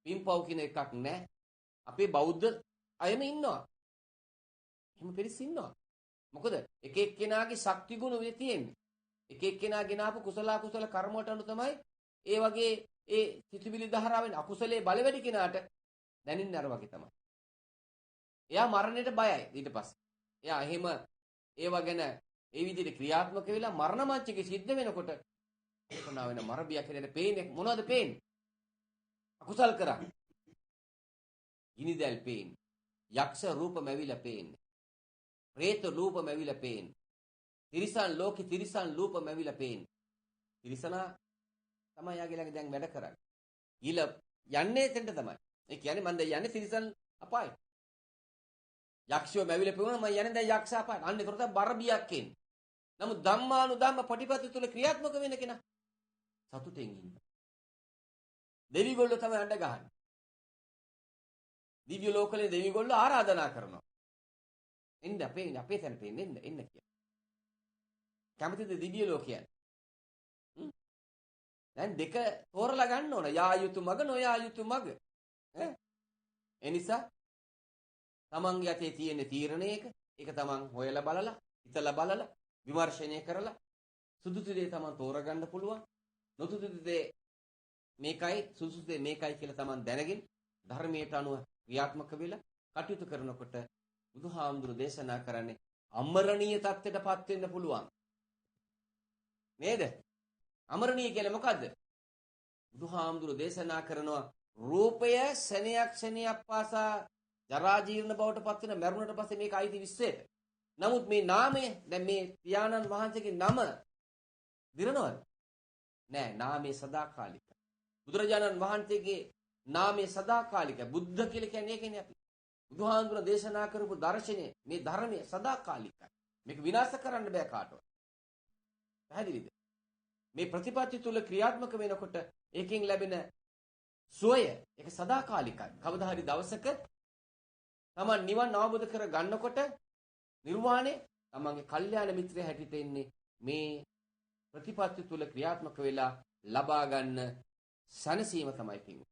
Speaker 1: පින්පව් කියන එකක් නැහැ. අපේ බෞද්ධ අයම ඉන්නවා. එහෙම පිරිස් ඉන්නවා. මොකද එක එක්කෙනාගේ ශක්ති ගුණ වේ තියෙන්නේ. එක එක්කෙනා ගෙනාපු කුසල අකුසල කර්ම වලට අනුව තමයි ඒ වගේ ඒ සිතුවිලි ධාරාවෙන් අකුසලයේ බල වැඩි කෙනාට දැනින්නේ අර වගේ තමයි. එයා මරණයට බයයි ඊට පස්සේ. එයා එහෙම ඒව ගැන ඒ විදිහට ක්‍රියාත්මක වෙලා මරණ මංචකේ සිද්ධ වෙනකොට කොනා වෙන මරබියා කෙනෙක් පේන්නේ මොනවද පේන්නේ? අකුසල් කරා. ගිනිදැල් පේන්නේ. යක්ෂ රූපම ඇවිල්ලා පේන්නේ. പ്രേත රූපම ඇවිල්ලා පේන්නේ. තිරිසන් ලෝකේ තිරිසන් රූපම ඇවිල්ලා පේන්නේ. තිරිසනා තමයි යාගේ ළඟ දැන් වැඩ කරන්නේ. ඊළ යන්නේ එතෙන්ට තමයි. ඒ කියන්නේ මම දැන් යන්නේ තිරිසන් අපායට. යක්ෂයෝ මැවිලා පෙවුණා මම යන්නේ දැන් යක්ෂ අපායට. අන්න ඒකට තමයි බර බියක් එන්නේ. නමුත් ධම්මානුධම්ම පටිපත්‍ය තුල ක්‍රියාත්මක වෙන කෙනා සතුටෙන් ඉන්න. දෙවිගොල්ලෝ තමයි අඬ ගහන්නේ. දිව්‍ය ලෝකවල දෙවිගොල්ලෝ ආරාධනා කරනවා. එන්න අපේ තැනට එන්න කියලා. කැමතිද දිව්‍ය ලෝකයන්? දැන් දෙක තෝරලා ගන්න ඕන. යා යුතු මග නොයා යුතු මග. ඒ නිසා තමන්ගේ අතේ තියෙන තීරණයක ඒක තමන් හොයලා බලලා, හිතලා බලලා, විමර්ශනය කරලා සුදුසු දේ තමන් තෝරගන්න පුළුවන්. නොසුදුසු දේ මේකයි, සුදුසු දේ මේකයි කියලා තමන් දැනගෙන ධර්මයට අනුව ක්‍රියාත්මක වෙලා කටයුතු කරනකොට බුදුහාමුදුරු දේශනා කරන්නේ අමරණීය தත්ත්වයටපත් වෙන්න පුළුවන්. නේද? අමරණීය කියන්නේ මොකද්ද? බුදුහාමුදුරු දේශනා කරනවා රූපය ශනයක් පාසා ජරා ජීර්ණ බවට පත් වෙන මරුණට පස්සේ මේක අයිති විශ්වයට. නමුත් මේ නාමය දැන් මේ පියාණන් වහන්සේගේ නම දිරනවද? නෑ, නාමය සදාකාලිකයි. බුදුරජාණන් වහන්සේගේ නාමය සදාකාලිකයි. බුද්ධ කියලා කියන්නේ ඒකනේ අපි. බුදුහාමුදුර දේශනා කරපු දර්ශනය මේ ධර්මය සදාකාලිකයි. මේක විනාශ කරන්න බෑ කාටවත්. පැහැදිලිද? මේ ප්‍රතිපත්ති තුල ක්‍රියාත්මක වෙනකොට ඒකෙන් ලැබෙන සෝය ඒක සදාකාලිකයි. කවදා හරි දවසක තමන් නිවන් අවබෝධ කර ගන්නකොට නිර්වාණය තමන්ගේ කල්යාණ මිත්‍රය හැටියට එන්නේ මේ ප්‍රතිපත්ති තුල ක්‍රියාත්මක වෙලා ලබා ගන්න සැනසීම තමයි පිංගු.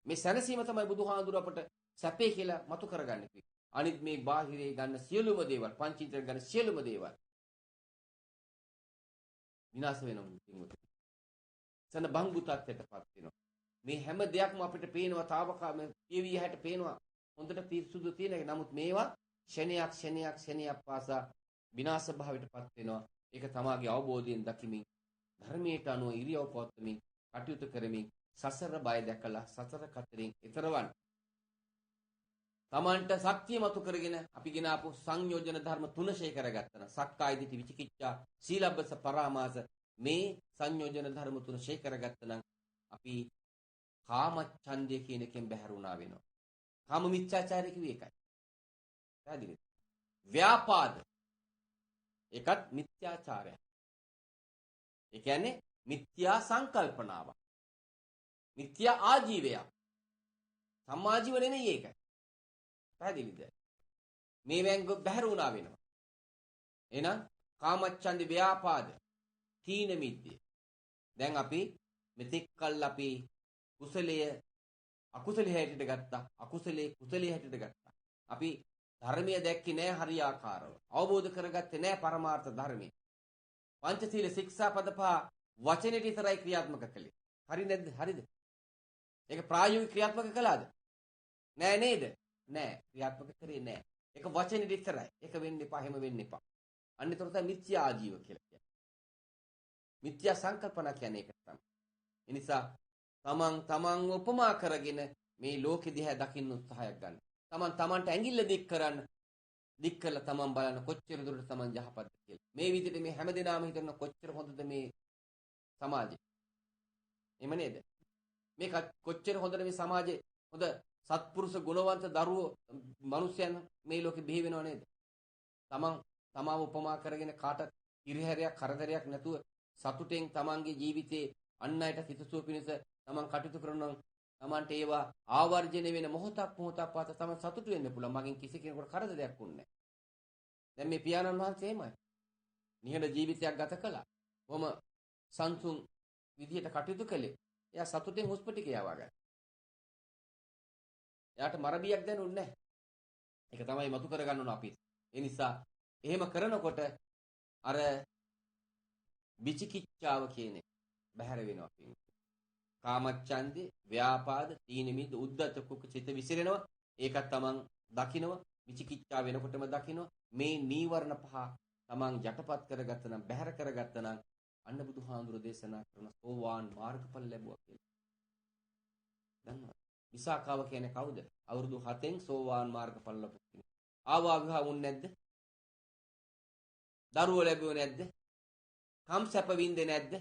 Speaker 1: මේ සැනසීම තමයි බුදුහාඳුර අපට සැපේ කියලා මතු කරගන්නේ. අනිත් මේ බාහිරේ ගන්න සියලුම දේවල්, පංචීන්ද්‍රිය ගන්න සියලුම දේවල් විනාශ වෙනවා පිංගු. සන බංගුතත්වයටපත් වෙනවා. මේ හැම දෙයක්ම අපිට පේනවා තාවකාම පියවි හැට පේනවා. හොඳට පිරිසුදු තියෙන එක. නමුත් මේවා ක්ෂණයක් පාසා විනාශ භාවයටපත් වෙනවා. ඒක තමාගේ අවබෝධයෙන් දකිමින් ධර්මයට අනුව ඉරියව් පවත්වමින් කටයුතු කරමින් සසර බය දැකලා සසර කතරින් ඈතරවන් තමන්ට ශක්තිය මතු කරගෙන අපි ගෙන ආපු සංයෝජන ධර්ම තුන ෂේ කරගත්තා නම් සක්කාය දිට්ඨි විචිකිච්ඡා සීලබ්බස පරාමාස මේ සංයෝජන ධර්ම තුන ෂේ කරගත්තා නම් අපි කාමච්ඡන්දය කියන එකෙන් බැහැර වුණා වෙනවා. කාම මිච්ඡාචාරය කිව්වේ ඒකයි. පැහැදිලිද? ව්‍යාපාද ඒකත් මිත්‍යාචාරයක්. ඒ කියන්නේ මිත්‍යා සංකල්පනාවක්. මිත්‍යා ආජීවයක්. සමාජීව නෙමෙයි ඒක. පැහැදිලිද? මේ වැංග බැහැර වුණා වෙනවා. එහෙනම් කාමච්ඡන්ද ව්‍යාපාද තීන මිද්දේ. දැන් අපි මෙතෙක් කල් අපි කුසලයේ අකුසලයේ හැටියට ගත්තා. අකුසලයේ කුසලයේ හැටියට ගත්තා. අපි ධර්මය දැක්කේ නැහැ හරියාකාරව. අවබෝධ කරගත්තේ නැහැ පරමාර්ථ ධර්මය. පංචශීල ශික්ෂාපද පහ වචනෙට විතරයි ක්‍රියාත්මක කළේ. හරි නැද්ද? හරිද? ඒක ප්‍රායෝගික ක්‍රියාත්මක කළාද? නෑ නේද? නෑ, ක්‍රියාත්මක කරේ නෑ. ඒක වචනෙට විතරයි. ඒක වෙන්න එපා, හැම වෙන්න එපා. අන්නේතර තමයි මිත්‍යා ආජීව කියලා කියන්නේ. මිත්‍යා සංකල්පන කියන්නේ ඒක තමයි. ඒ නිසා තමන් උපමා කරගෙන මේ ලෝකෙ දිහා දකින්න උත්සාහයක් ගන්න. තමන්ට ඇඟිල්ල දික් කරන්න. දික් කරලා තමන් බලන්න කොච්චර දුරට තමන් යහපත්ද කියලා. මේ විදිහට මේ හැමදේනම හිතන කොච්චර හොඳද මේ සමාජය. එහෙම නේද? මේක කොච්චර හොඳද මේ සමාජයේ හොඳ සත්පුරුෂ ගුණවන්ත දරුවෝ මිනිස්යන් මේ ලෝකෙ බිහි වෙනව නේද? තමන් උපමා කරගෙන කාටත් ඉරිහැරයක් කරදරයක් නැතුව සතුටෙන් තමන්ගේ ජීවිතේ අන් අයට හිතසුව පිණිස තමන් කටයුතු කරනවා. තමන්ට ඒවා ආවර්ජන වෙන මොහොතක් පාත තමන් සතුටු වෙන්න පුළුවන්. මගෙන් කිසි කෙනෙකුට කරදරයක් වුන්නේ නැහැ. දැන් මේ පියාණන් වහන්සේ එමය. නිහඬ ජීවිතයක් ගත කළා. කොහොම සංසුන් විදියට කටයුතු කළේ. එයා සතුටෙන් හොස්පිටල් යවා ගත්තා. එයාට මරබියක් දැනුන්නේ නැහැ. ඒක තමයි මතු කරගන්න ඕන අපි. ඒ නිසා එහෙම කරනකොට අර විචිකිච්ඡාව කියන්නේ බැහැර වෙනවා කියන්නේ. කාමච්ඡන්දේ, ව්‍යාපාද, තීන මිද්ද, උද්ධත කුක චිත විසිරෙනවා. ඒකත් තමන් දකිනවා. විචිකිච්ඡා වෙනකොටම දකිනවා. මේ නීවරණ පහ තමන් යටපත් කරගත්තා නම්, බැහැර කරගත්තා නම් අන්න බුදුහාඳුර දේශනා කරන සෝවාන් මාර්ගඵල ලැබුවා කියලා. දන්නවද? විසාකාව කියන්නේ කවුද? අවුරුදු 7න් සෝවාන් මාර්ගඵල ලැබුවා කෙනෙක්. ආවා විවාහ වුනේ නැද්ද? දරුවෝ ලැබුවේ නැද්ද? කම්සප වින්දේ නැද්ද?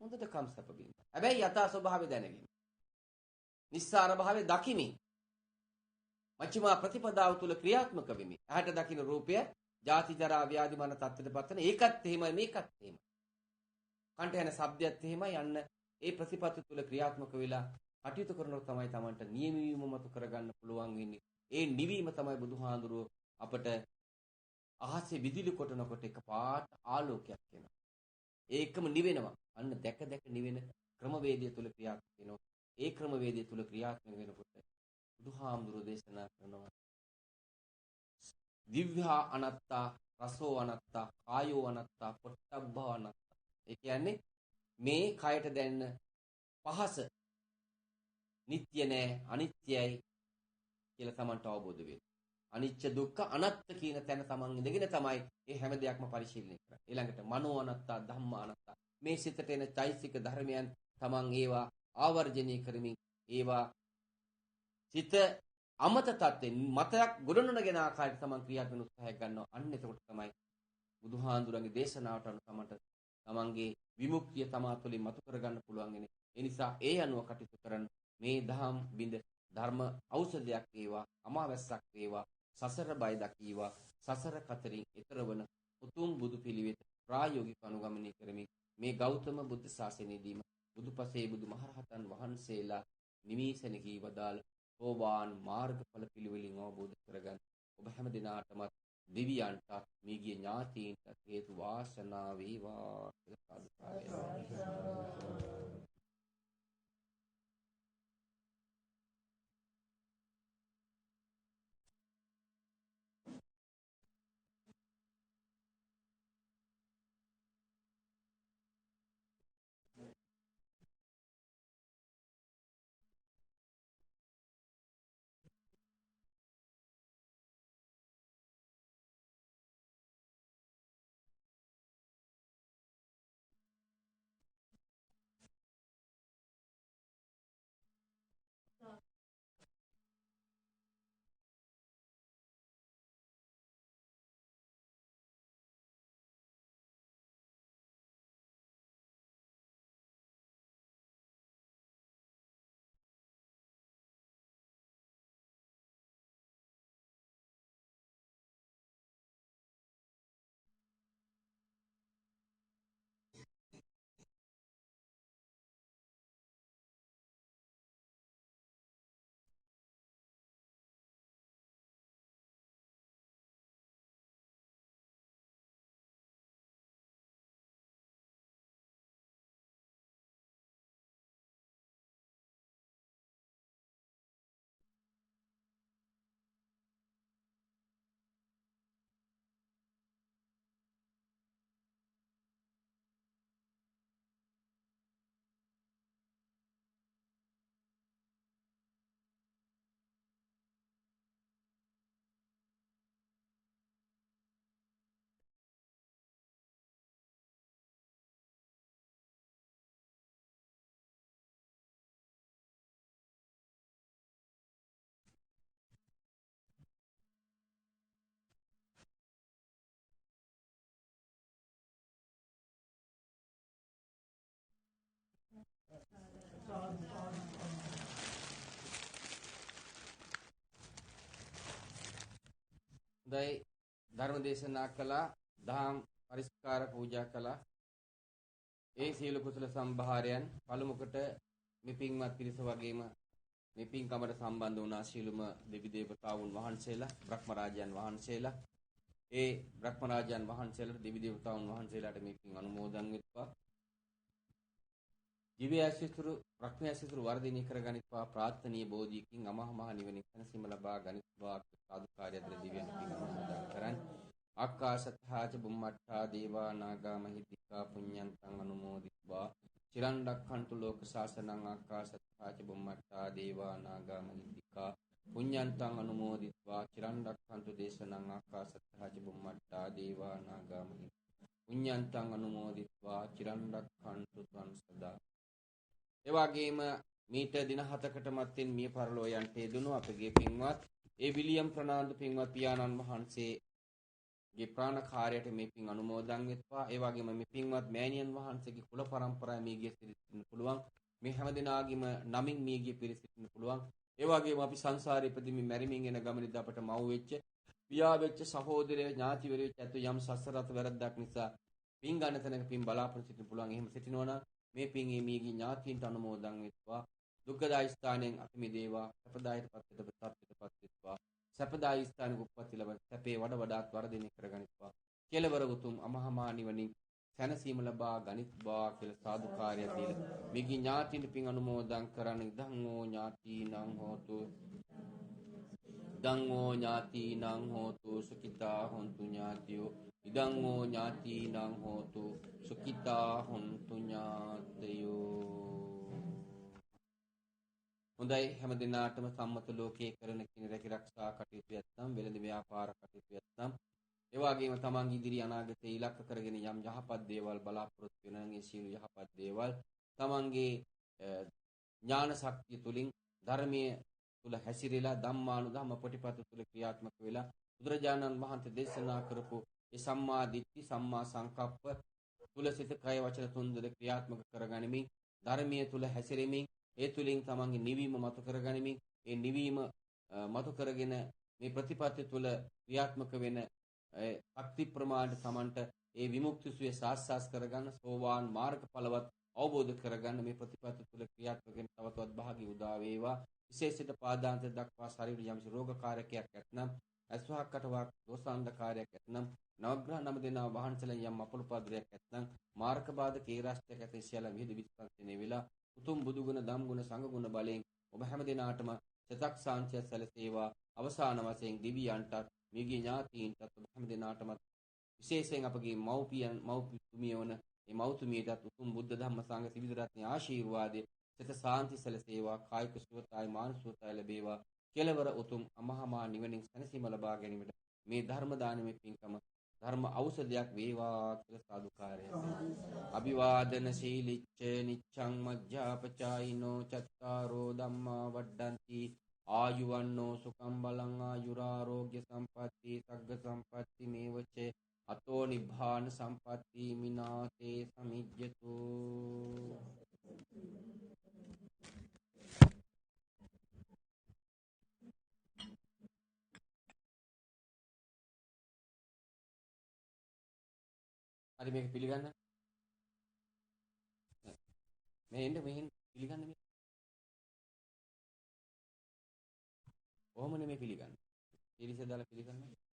Speaker 1: හොඳට කම්සප වින්දා. හැබැයි යථා ස්වභාවය දැනගෙන. නිස්සාර භාවය දකිමින්. මච්චිමා ප්‍රතිපදාව තුල ක්‍රියාත්මක වෙමි. ඇහැට දකින්න රූපය ජාති ජරා ව්‍යාධි මරණ තත්ත්වයටපත් වෙන ඒකත් එහෙමයි මේකත් එහෙමයි. කන්ට යන ශබ්දයත් එහෙමයි යන්න ඒ ප්‍රතිපත්ති තුල ක්‍රියාත්මක වෙලා කටයුතු කරනකොට තමයි Tamanට නියමවීම මත කරගන්න පුළුවන් වෙන්නේ. ඒ නිවීම තමයි බුදුහාඳුරෝ අපට අහසේ විදුලි කොටනකොට එකපාරට ආලෝකයක් එනවා. ඒකම නිවෙනවා. අන්න දැක දැක නිවෙන ක්‍රමවේදය තුල ක්‍රියාත්මක වෙනවා. ඒ ක්‍රමවේදය තුල ක්‍රියාත්මක වෙනකොට බුදුහාමුදුරෝ දේශනා කරනවා දිව්‍යා අනත්තා, රසෝ අනත්තා, කායෝ අනත්තා, පොට්ටබ්බා අනත්තා. ඒ කියන්නේ මේ කයට දැනෙන පහස නිට්ටය නෑ, අනිත්‍යයි කියලා Tamanට අවබෝධ වෙනවා. අනිච්ච දුක්ඛ අනාත්ත කියන තැන Taman ඉඳගෙන තමයි මේ හැම දෙයක්ම පරිශීලනය කරන්නේ. ඊළඟට මනෝ අනත්තා, ධම්මා අනත්තා. මේ සිතට එන චෛසික ධර්මයන් Taman ඒවා ආවර්ජනය කරමින් ඒවා සිත අමත තත්ත්වෙන් මතයක් ගොඩනගෙන ආකාරයට Taman ක්‍රියාත්මක වෙන උත්සාහයක් ගන්නවා. අන්න එතකොට තමයි බුදුහාඳුරන්ගේ දේශනාවට අනුව තමන්ගේ විමුක්තිය තමා තුළින් මතු කරගන්න පුළුවන් වෙන්නේ. ඒ නිසා ඒ අනුව කටයුතු කරන මේ දහම් බිඳ ධර්ම ඖෂධයක් වේවා, අමාවැස්සක් වේවා, සසර බය දකීවා, සසර කතරින් ඈතර වන උතුම් බුදු පිළිවෙත ප්‍රායෝගික අනුගමනය කරමින් මේ ගෞතම බුද්ධ ශාසනයේදීම බුදුපසේ බුදුමහරහතන් වහන්සේලා නිමීසනකී වදාළ සෝවාන් මාර්ගඵල පිළිවෙලින් අවබෝධ කරගන්න ඔබ හැම දිනාටම දිව්‍යයන්ට මේගිය ඥාතීන්ට හේතු වාසනා වේවා කියලා සාදුකාරය. දැයි ධර්ම දේශනා කළා, දහම් පරිස්කාර පූජා කළා. ඒ සියලු කුසල සම්භාරයන් පළමුකට මේ පින්වත් පිරිස වගේම මේ පින්කමට සම්බන්ධ වුණා සියලුම දෙවි දේවතාවුන් වහන්සේලා, බ්‍රහ්මරාජයන් වහන්සේලා. ඒ බ්‍රහ්මරාජයන් වහන්සේලාට දෙවි දේවතාවුන් වහන්සේලාට මේ පින් අනුමෝදන් වෙත්වා. දිව්‍යසිතුරු ප්‍රඥාසිතුරු වර්ධනය කරගනිත්වා ප්‍රාර්ථනීය බෝධියකින් අමහ මහ නිවනින් සැනසීම ලබා ගනිත්වා සාදුකාරය දර දිව්‍යන් පින් අනුමෝදන් කරන් ආකාශත්ථාච බුම්මත්ථා දේවා නාග මහිද්దికා පුඤ්ඤන්තං අනුමෝදිත්වා චිරන් රක්ඛන්තු ලෝක ශාසනං ආකාශත්ථාච බුම්මත්ථා දේවා නාග මහිද්దికා පුඤ්ඤන්තං අනුමෝදිත්වා චිරන් රක්ඛන්තු දේශනං ආකාශත්ථාච බුම්මත්ථා දේවා නාග මහිද්దికා පුඤ්ඤන්තං අනුමෝදිත්වා චිරන් රක්ඛන්තු තං සදා. ඒ වගේම මීට දින 7කට මත්තෙන් මිය පරලෝ යන්ට යෙදුණු අපගේ පින්වත් ඒ විලියම් ප්‍රනාන්දු පින්වත් පියාණන් වහන්සේගේ ප්‍රාණකාරයට මේ පින් අනුමෝදන් වෙත්වා. ඒ වගේම මේ පින්වත් මෑණියන් වහන්සේගේ කුල පරම්පරාවේ මියගිය සිටින්න පුළුවන්. මේ හැම දිනාගේම නමින් මියගිය පිරිස සිටින්න පුළුවන්. ඒ වගේම අපි සංසාරේ ඉපදෙමින් මැරිමින් එන ගමනේදී අපට මව් වෙච්ච, පියා වෙච්ච, සහෝදරය, ඥාතිවරු වෙච්ච ඇතු යම් සසරත වැරද්දක් නිසා පින් ගන්න තැනක පින් බලාපොරොත්තු සිටින්න පුළුවන්. එහෙම සිටිනවා නම් මේ පින් මේ මියගිය ඥාතීන්ට අනුමෝදන් වෙත්වා. දුක්ඛදායි ස්ථානයෙන් අපි මිදේවා. සැපදායක තත්ත්වයටපත් වෙත්වා. සැපදායි ස්ථානක උප්පත්ති ලබන සැපේ වඩාත් වර්ධනය කරගනිත්වා. කෙලවර උතුම් අමහා නිවනින් සැනසීම ලබා ගනිත්වා කියලා සාදුකාරය දීලා මිගි ඥාතින් පින් අනුමෝදන් කරන ඉදං ඕ ඥාතිනං හෝතු සුඛිතා හොන්තු ඥාතියෝ ඉදං ඕ ඥාතිනං හෝතු සුඛිතා හොන්තු ඥාතයෝ. හොඳයි හැම දිනාටම සම්මත ලෝකයේ කරන කින රැකී ආරක්ෂා කටයුතු යත්නම් වෙළඳ ව්‍යාපාර කටයුතු යත්නම් ඒ වගේම තමන් ඉදිරි අනාගතයේ ඉලක්ක කරගෙන යම් යහපත් දේවල් බලාපොරොත්තු වෙන නම් ඒ සියලු යහපත් දේවල් තමන්ගේ ඥාන ශක්තිය තුලින් ධර්මයේ තුල හැසිරෙලා ධම්මානුධම්ම ප්‍රතිපත්ති තුල ක්‍රියාත්මක වෙලා බුදුරජාණන් වහන්සේ දේශනා කරපු ඒ සම්මා දිට්ඨි සම්මා සංකප්ප තුල සිත කය වචන තුන්දෙල ක්‍රියාත්මක කරගනිමින් ධර්මයේ තුල හැසිරෙමින් ඒ තුලින් තමන්ගේ නිවීම මතු කරගනිමින් ඒ නිවීම මතු කරගෙන මේ ප්‍රතිපත්ති තුල ක්‍රියාත්මක වෙන ශක්ති ප්‍රමාණය තමන්ට ඒ විමුක්ති සුවේ සාස්සාස් කරගන්න සෝවාන් මාර්ගඵලවත් අවබෝධ කරගන්න මේ ප්‍රතිපත්ති තුල ක්‍රියාත්මක වෙන තවතවත් භාගී උදා වේවා. විශේෂිත පාදාන්ත දක්වා ශරීර යම්සි රෝගකාරකයක් ඇතනම් අස්වහකටවක් දෝසාන්ධකාරයක් ඇතනම් නවග්‍රහ නම දෙනා වහන්සලා යම් අපලුපාදයක් ඇතනම් මාර්ග බාධක කේරාෂ්ටක ඇති සියල්ල විහිද විස්පන්සනේ වෙලා උතුම් බුදු ගුණ ධම් ගුණ සංඝ ගුණ බලයෙන් ඔබ හැම දිනාටම සතක් සාන්තිය සැලසේවා. අවසාන වශයෙන් දිව්‍යයන්ටත් මියගිය ඥාතීන්ටත් ඔබ හැම දිනාටම විශේෂයෙන් අපගේ මව්පියතුමිය වන මේ මව්තුමියටත් උතුම් බුද්ධ ධම්ම සංඝ ත්‍රිවිධ රත්නයේ ආශිර්වාදයේ සිත සාන්ති සැලසේවා. කායික සුවතායි මානසික සුවතායි ලැබේවා. කෙලවර උතුම් අමහා නිවනින් සැනසීම ලබා ගැනීමට මේ ධර්ම දානමේ පින්කම ධර්ම ඖෂධයක් වේවා කියලා සාදුකාරය. අභිවාදන සීලිච්ඡ නිච්ඡං මජ්ජාපචායිනෝ චත්තාරෝ ධම්මා වඩ්ඩಂತಿ ආයුවන්නෝ සුඛං බලං ආයුරාෝග්‍ය සම්පatti සග්ග සම්පatti මේවච අතෝ නිබ්බාන සම්පatti මිනාතේ සමිජ්ජතු. හරි මේක පිළිගන්න. මේ එන්න මෙහෙන් පිළිගන්න මේ. කොහොමද මේ පිළිගන්නේ? ඊරිස දාලා පිළිගන්නේ?